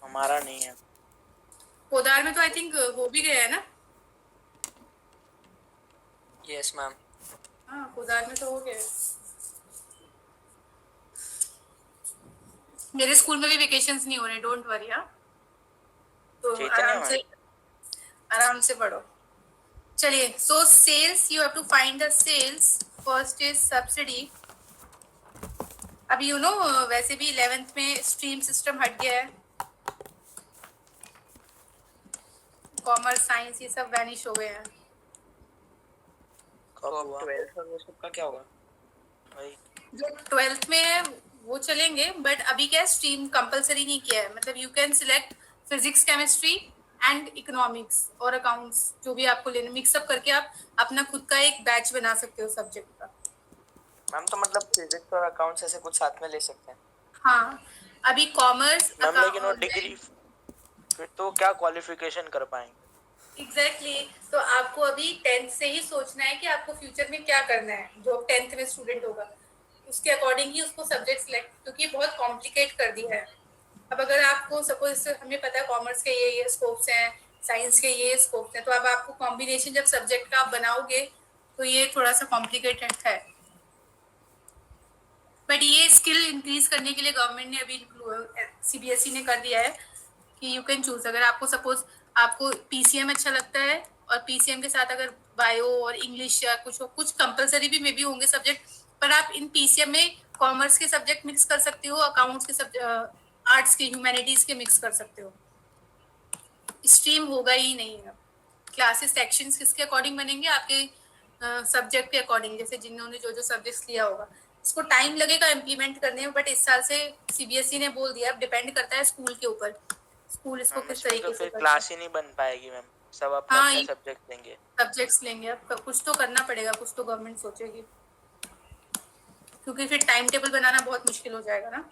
हमारा नहीं है कोदार में तो आई थिंक हो भी गया है ना। यस मैम हाँ कोदार में तो हो गया है। मेरे स्कूल में भी वेकेशंस नहीं हो रहे। Don't worry. हाँ तो चैतन्य आराम से पढ़ो। चलिए so sales you have to find the sales. First is subsidy. अभी यू नो वैसे भी 11th में स्ट्रीम सिस्टम हट गया है। कॉमर्स साइंस ये सब वैनिश हो गए हैं। कब तो हुआ 12th और वो सब का क्या होगा? भाई जो 12th में है वो चलेंगे बट अभी क्या स्ट्रीम कंपलसरी नहीं किया है। मतलब you can select physics chemistry and economics और अकाउंट्स जो भी आपको लेना मिक्सअप करके आप अपना खुद का एक बैच बना सकते हो सब्जेक्ट का। मैम तो मतलब फिजिक्स और अकाउंट्स ऐसे कुछ साथ में ले सकते हैं? हाँ अभी कॉमर्स मैम लेकिन वो डिग्री फिर तो क्या क्वालिफिकेशन कर पाएंगे? एग्जैक्टली तो आपको अभी 10th से ही सोचना है कि आपको फ्यूचर में क्या करना है। जो 10th में स्टूडेंट होगा उसके अकॉर्डिंग ही उसको सब्जेक्ट सिलेक्ट, क्योंकि बहुत कॉम्प्लिकेट कर दिया है। अब अगर आपको सपोज हमें पता है कॉमर्स के ये स्कोप्स हैं, साइंस के ये स्कोप्स हैं, तो अब आपको कॉम्बिनेशन जब सब्जेक्ट का आप बनाओगे तो ये थोड़ा सा कॉम्प्लिकेटेड है। बट ये स्किल इंक्रीज करने के लिए गवर्नमेंट ने अभी सीबीएसई ने कर दिया है कि यू कैन चूज। अगर आपको सपोज आपको पीसीएम अच्छा लगता है और पीसीएम के साथ अगर बायो और इंग्लिश या कुछ कंपलसरी भी मे बी होंगे सब्जेक्ट, पर आप इन पीसीएम में कॉमर्स के सब्जेक्ट मिक्स कर सकते हो, अकाउंट्स के सब्जेक्ट, आर्ट्स के, ह्यूमैनिटीज के मिक्स कर सकते हो। स्ट्रीम होगा ही नहीं है। क्लासेस सेक्शंस किसके अकॉर्डिंग बनेंगे? आपके सब्जेक्ट के अकॉर्डिंग, जैसे जिन्होंने जो जो सब्जेक्ट्स लिया होगा। इसको टाइम लगेगा इम्प्लीमेंट करने में, बट इस साल से सीबीएसई ने बोल दिया। अब डिपेंड करता है स्कूल के ऊपर, स्कूल इसको मैम किस इसमें तो तरीके से फिर क्लास ही नहीं बन पाएगी मैम, सब अपने हाँ, अपने सब्जेक्ट देंगे। सब्जेक्ट्स लेंगे। अब कुछ तो करना पड़ेगा, कुछ तो गवर्नमेंट सोचेगी, क्योंकि फिर टाइम टेबल बनाना बहुत मुश्किल हो जाएगा ना।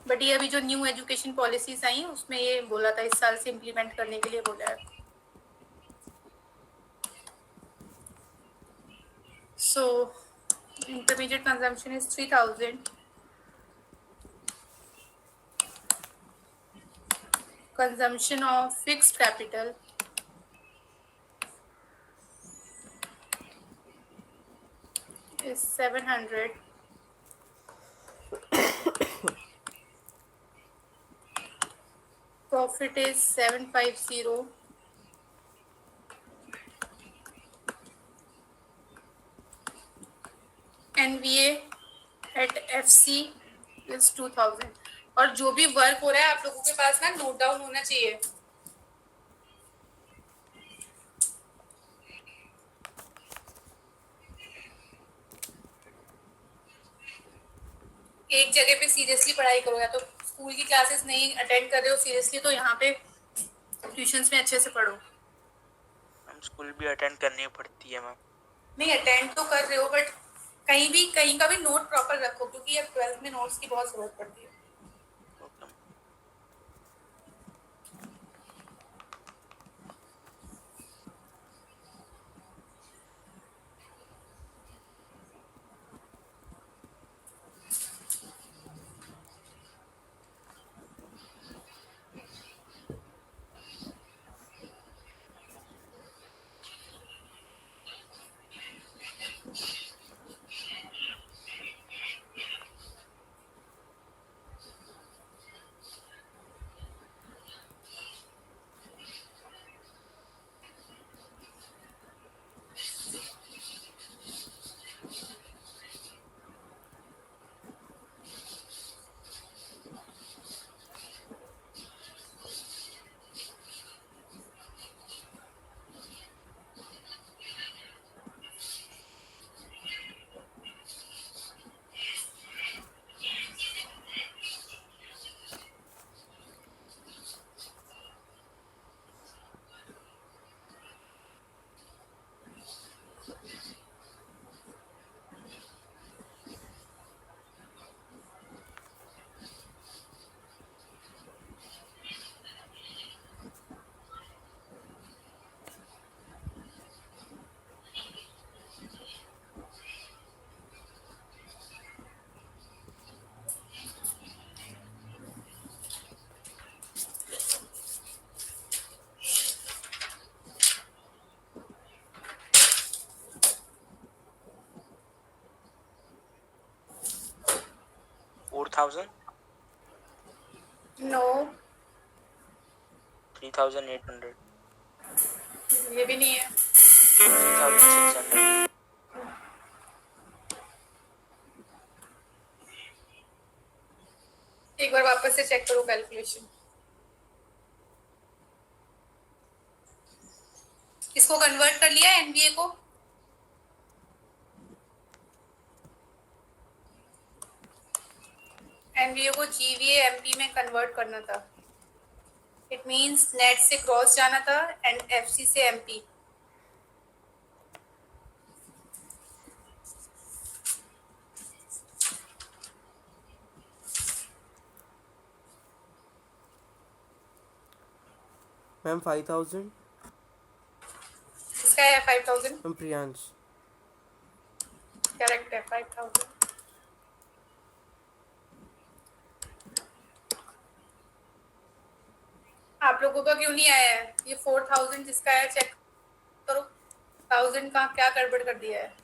बट ये अभी जो न्यू एजुकेशन पॉलिसीज आई हैं उसमें ये बोला था इस साल से इम्प्लीमेंट करने के लिए बोला है। So intermediate consumption is 3000. Consumption of fixed capital is 700. Profit is 750. NVA at FC is 2000. और जो भी वर्क हो रहा है आप लोगों के पास ना नोट डाउन होना चाहिए. एक जगह पे सीरियसली पढ़ाई करो, या तो स्कूल की क्लासेस नहीं अटेंड कर रहे हो सीरियसली तो यहाँ पे ट्यूशंस में अच्छे से पढ़ो. हम स्कूल भी अटेंड करनी पड़ती है मैम. नहीं अटेंड तो कर रहे हो बट कहीं का भी नोट प्रॉपर रखो क्योंकि अब 12th में नोट्स की बहुत जरूरत पड़ती है. ओके. 4,000. नो 3,800. ये भी नहीं है. 3,600. एक बार वापस से चेक करो कैलकुलेशन. इसको कन्वर्ट कर लिया एनबीए को. एनबीए को जीवीए एमपी में कन्वर्ट करना था. इट मींस नेट से क्रॉस जाना था एंड एफसी से एमपी. मैम 5000. इसका है 5000. मैम प्रियांश. करेक्ट है 5000. आप लोगों का क्यों नहीं आया है ये 4000 जिसका है चेक करो. 1000 का क्या गड़बड़ कर दिया है.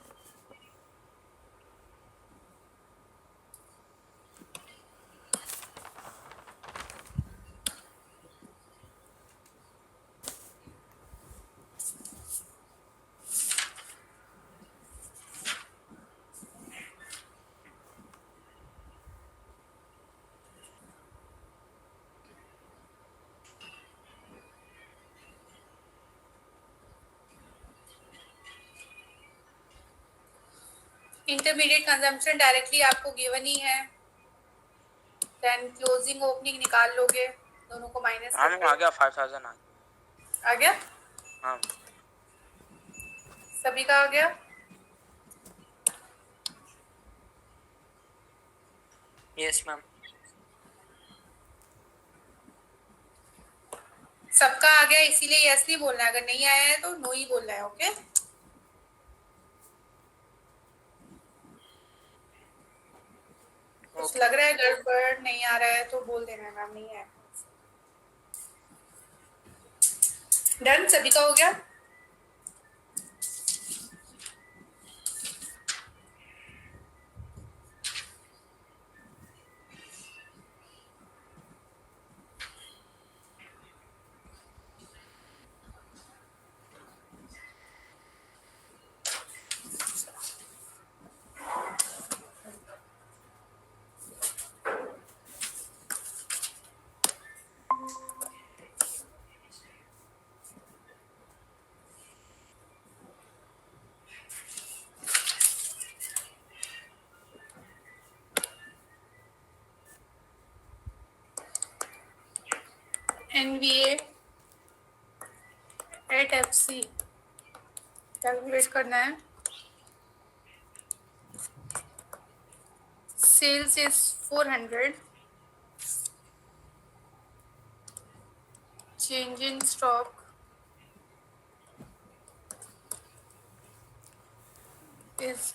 इंटरमीडिएट कंजम्पशन डायरेक्टली आपको गिवन ही है. देन क्लोजिंग ओपनिंग निकाल लोगे, दोनों को माइनस हाँ मैम आ गया 5,000 आ गया. हाँ सभी का आ गया. Yes ma'am. सबका आ गया इसीलिए यस नहीं बोलना है. अगर नहीं आया है तो नो ही बोलना है. ओके कुछ लग रहा है गड़बड़ नहीं आ रहा है तो बोल देना है मैम नहीं है. डन. सभी का हो गया. NVA at FC कैलकुलेट करना है. Sales is 400. Change in stock is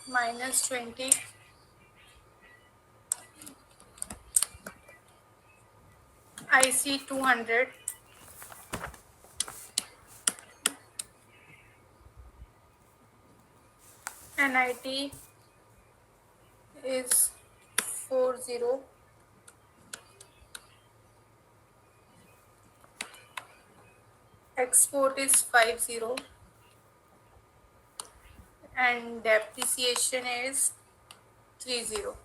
-20. IC 200. NIT is 40. Export is 50. And depreciation is 30.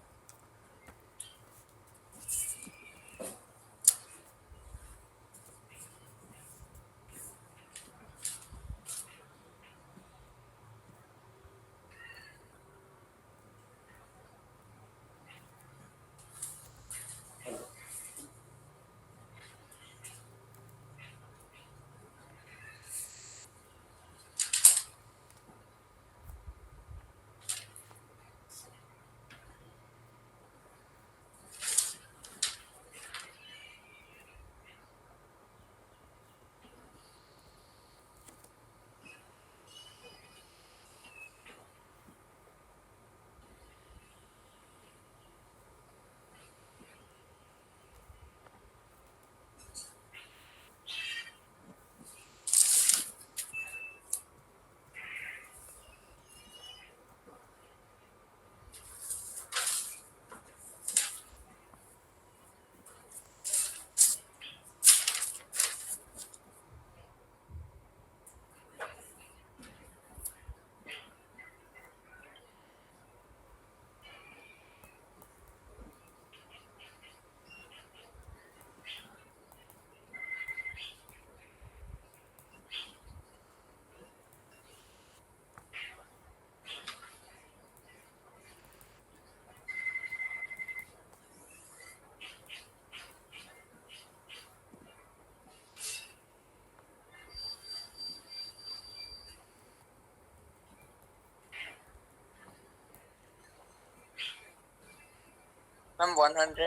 Ma'am 100.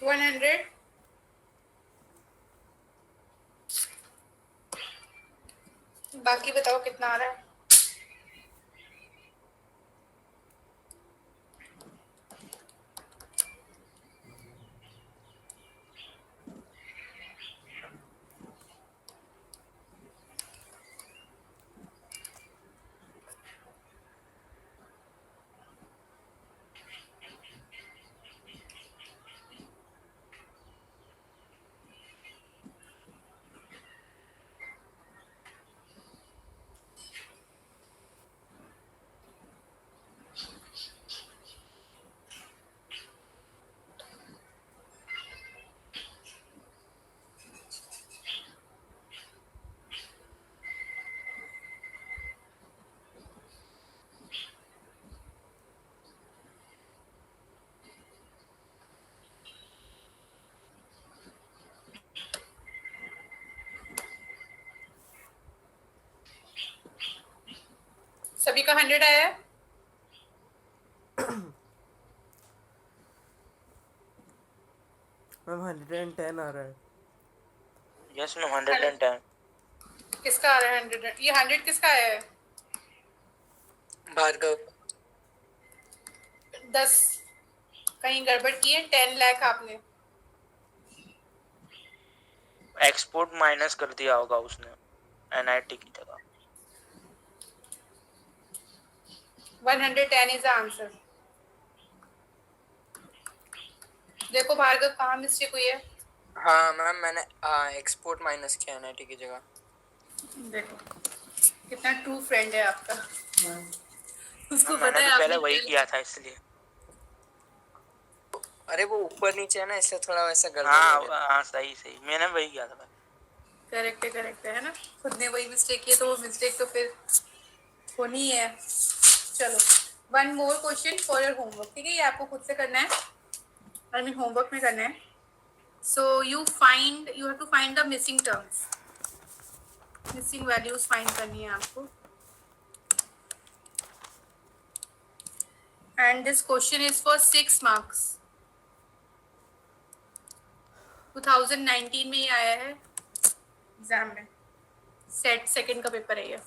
100. बाकी बताओ कितना आ रहा है. सभी का 100 आया है. मैम 110 आ रहा है. Yes, no, 110. किसका आ रहा है 100? ये 100 किसका आया है? भार्गव. 10 कहीं गड़बड़ की है. 10 लाख आपने. एक्सपोर्ट माइनस कर दिया होगा उसने NIT की जगह. 110 इज द आंसर. देखो भार्गव कहाँ मिस्टेक हुई है. हाँ मैम मैंने एक्सपोर्ट माइनस किया NIT की जगह. देखो कितना ट्रू फ्रेंड है आपका. उसको मैंने पता है भी पहले आपने वही किया था इसलिए. अरे वो ऊपर नीचे है ना इसलिए थोड़ा वैसा गड़बड़ हो हाँ गया. हाँ, सही सही, मैंने वही किया था. करेक्ट है ना. खुद ने वही मिस्टेक की है तो वो मिस्टेक तो फिर होनी ही है. चलो 1 more question for your homework. ठीक है, ये आपको खुद से करना है. आई मीन होमवर्क में करना है. So you have to find the missing terms, missing values find करनी है आपको. And this question is for 6 marks. 2019 में ही आया है एग्जाम में, सेट सेकंड का पेपर है ये.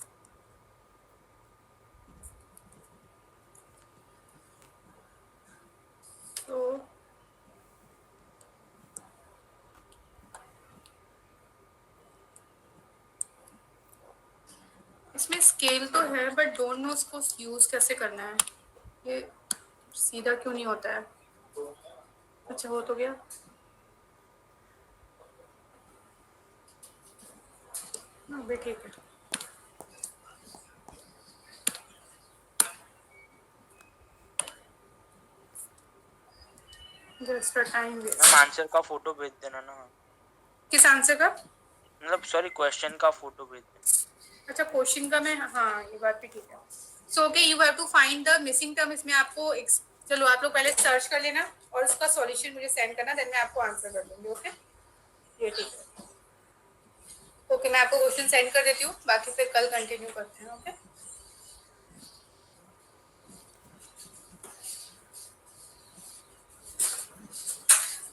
तो इसमें स्केल तो है बट डोंट नो उसको यूज कैसे करना है. ये सीधा क्यों नहीं होता है? अच्छा हो तो गया. अबे ठीक है. Just time waste. Ma'am answer का फोटो भेज देना ना. किस आंसर का? मतलब सॉरी क्वेश्चन का फोटो भेज देना. अच्छा क्वेश्चन का मैं, हाँ ये बात भी ठीक है. So okay you have to find the missing term. इसमें आपको चलो आप लोग पहले सर्च कर लेना और उसका सॉल्यूशन मुझे सेंड करना, देन मैं आपको आंसर कर दूंगी. ओके ये ठीक है. ओके मैं आपको क्वेश्चन सेंड कर देती हूँ, बाकी फिर कल कंटिन्यू करते हैं. ओके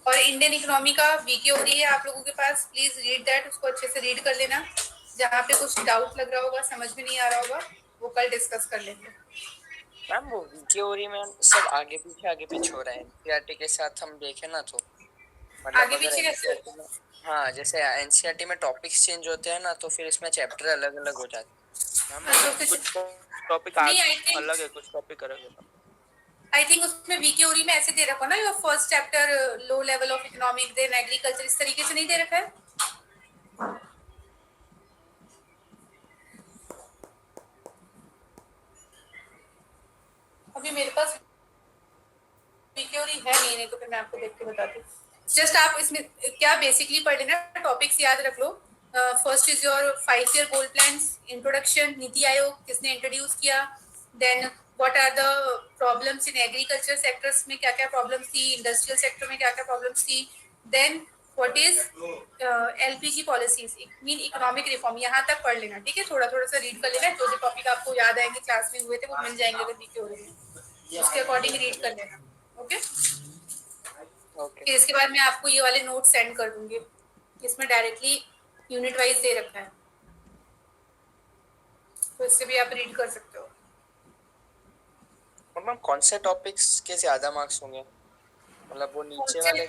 और इंडियन इकोनॉमी का वीके हो रही है आप लोगों के पास, प्लीज रीड दैट. उसको अच्छे से रीड कर लेना. जहाँ पे कुछ डाउट लग रहा होगा, समझ में नहीं आ रहा होगा, वो कल डिस्कस कर लेंगे. मैम वो थ्योरी में सब आगे पीछे हो रहा है एनसीईआरटी के साथ. हम देखें ना तो मतलब आगे पीछे कैसे? हाँ जैसे एनसीईआरटी में टॉपिक्स चेंज होते हैं ना, तो फिर इसमें चैप्टर अलग अलग हो जाते हैं. मैम कुछ टॉपिक अलग है, कुछ टॉपिक अलग है. आई थिंक उसमें वीके ओरी में ऐसे दे रखा ना, your first chapter low level of economic, then agriculture, इस तरीके से नहीं दे रखा है. अभी मेरे पास वीके ओरी है नहीं तो फिर मैं आपको देख के बताती हूँ. जस्ट आप इसमें क्या बेसिकली पढ़ लेना, टॉपिक्स याद रख लो. First is your 5 year goal plans, introduction, NITI Aayog किसने इंट्रोड्यूस किया, then what are the problems in agriculture sectors में क्या क्या प्रॉब्लम्स थी, इंडस्ट्रियल सेक्टर में क्या क्या प्रॉब्लम्स थी, then what is LPG policies, mean economic reform. यहाँ तक पढ़ लेना. ठीक है, थोड़ा थोड़ा सा रीड कर लेना. जो जो टॉपिक आपको याद आएंगे क्लास में हुए थे वो मिल जाएंगे अगर वीके हो रही है, उसके अकॉर्डिंग रीड कर लेना. Okay okay. इसके बाद मैं आपको ये वाले नोट सेंड कर दूंगी. इसमें डायरेक्टली यूनिट वाइज दे रखा है, तो इससे भी आप रीड कर सकते हो. मैम कौन से टॉपिक्स के ज्यादा मार्क्स होंगे? मतलब वो नीचे वाले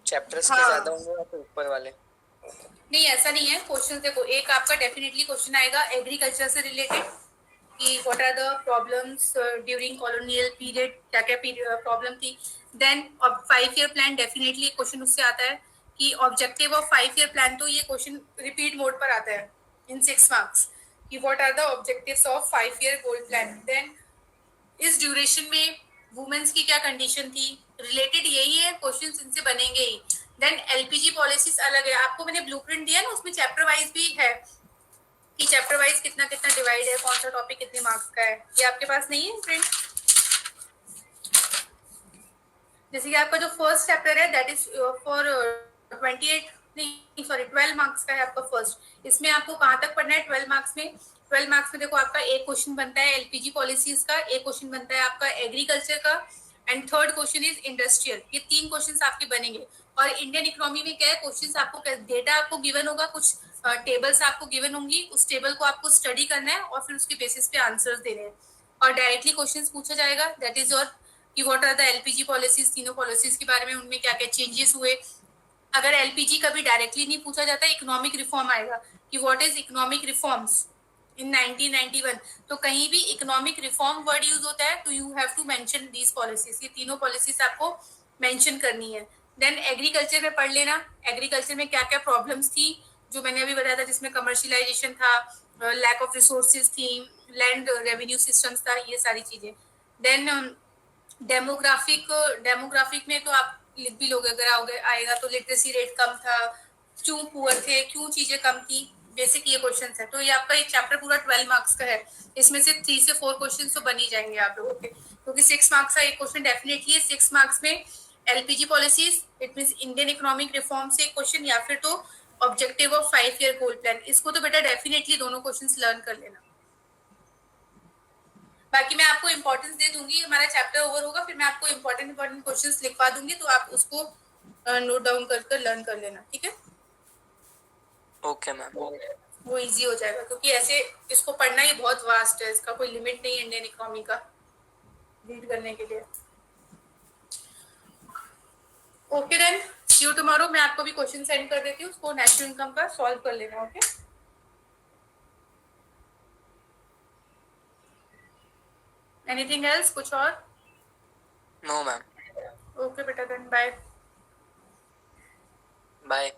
चैप्टर्स के ज्यादा होंगे या फिर ऊपर वाले? नहीं ऐसा नहीं है. क्वेश्चन देखो, एक आपका डेफिनेटली क्वेश्चन आएगा एग्रीकल्चर से रिलेटेड कि what are the problems during colonial period, क्या क्या प्रॉब्लम थी. Then 5 year plan, definitely question उससे आता है कि ऑब्जेक्टिव ऑफ 5 ईयर प्लान. तो ये क्वेश्चन रिपीट मोड पर आता है इन 6 मार्क्स कि what are the objectives of 5 year goal plan. Then इस ड्यूरेशन में वुमेन्स की क्या कंडीशन थी, रिलेटेड यही है क्वेश्चंस, इनसे बनेंगे ही. देन एलपीजी पॉलिसीज अलग है. आपको मैंने ब्लूप्रिंट दिया ना, उसमें चैप्टर वाइज भी है कि चैप्टर वाइज कितना कितना डिवाइड है, कौन सा टॉपिक कितने मार्क्स का है. ये आपके पास नहीं है प्रिंट? जैसे कि आपका जो फर्स्ट चैप्टर है दैट इज फॉर 28 नहीं सॉरी 12 मार्क्स का है आपका फर्स्ट. इसमें आपको कहाँ तक पढ़ना है 12 मार्क्स में? 12 मार्क्स में देखो आपका एक क्वेश्चन बनता है एलपीजी पॉलिसीज का, एक क्वेश्चन बनता है आपका एग्रीकल्चर का, and third question is industrial. ये 3 क्वेश्चंस आपके बनेंगे. और इंडियन इकोनॉमी में क्या है, क्वेश्चंस आपको डेटा आपको गिवन होगा, कुछ टेबल्स आपको गिवन होंगी, उस टेबल को आपको स्टडी करना है और फिर उसके बेसिस पे आंसर्स देने हैं. और डायरेक्टली क्वेश्चंस पूछा जाएगा, दैट इज योर कि what are the LPG policies, तीनों पॉलिसीज के बारे में, उनमें क्या क्या चेंजेस हुए. अगर एलपीजी कभी डायरेक्टली नहीं पूछा जाता, इकोनॉमिक रिफॉर्म आएगा कि what is economic reforms in 1991. तो कहीं भी इकोनॉमिक रिफॉर्म वर्ड यूज होता है तो you have to mention these policies. ये तीनों पॉलिसीज आपको मेंशन करनी है. देन एग्रीकल्चर में पढ़ लेना, एग्रीकल्चर में क्या क्या प्रॉब्लम्स थी जो मैंने अभी बताया था, जिसमें कमर्शियलाइजेशन था, लैक ऑफ रिसोर्सेज थी, लैंड रेवेन्यू सिस्टम्स था, ये सारी चीजें. देन डेमोग्राफिक में तो आप लिख भी लोगे अगर आओगे आएगा तो लिटरेसी रेट कम था, क्यों पुअर थे, क्यों चीजें कम थी, बेसिक ये क्वेश्चन है. तो ये आपका एक चैप्टर पूरा 12 मार्क्स का है. इसमें से 3 से 4 क्वेश्चन तो बन ही जाएंगे आप लोगों के, क्योंकि 6 मार्क्स का एक क्वेश्चन डेफिनेटली है. 6 मार्क्स में LPG policies, it means Indian economic reform से क्वेश्चन, या फिर तो objective of 5 year goal plan. इसको तो बेटा डेफिनेटली दोनों क्वेश्चंस लर्न कर लेना। बाकी मैं आपको इंपॉर्टेंस दे दूंगी, हमारा चैप्टर ओवर होगा, फिर मैं आपको इंपॉर्टेंट क्वेश्चंस लिखवा दूंगी, तो आप उसको नोट डाउन कर लर्न कर लेना, ठीक है। Okay ma'am. वो इजी हो जाएगा, क्योंकि ऐसे इसको पढ़ना ही बहुत वास्ट है, इसका कोई लिमिट नहीं है इंडियन इकोनॉमी का रीड करने के लिए। Okay then, see you tomorrow. मैं आपको भी क्वेश्चन सेंड कर देती हूँ, उसको नेशनल इनकम का सॉल्व कर लेना। ओके, एनीथिंग एल्स, कुछ और? No ma'am. ओके बेटा, देन बाय। बाय।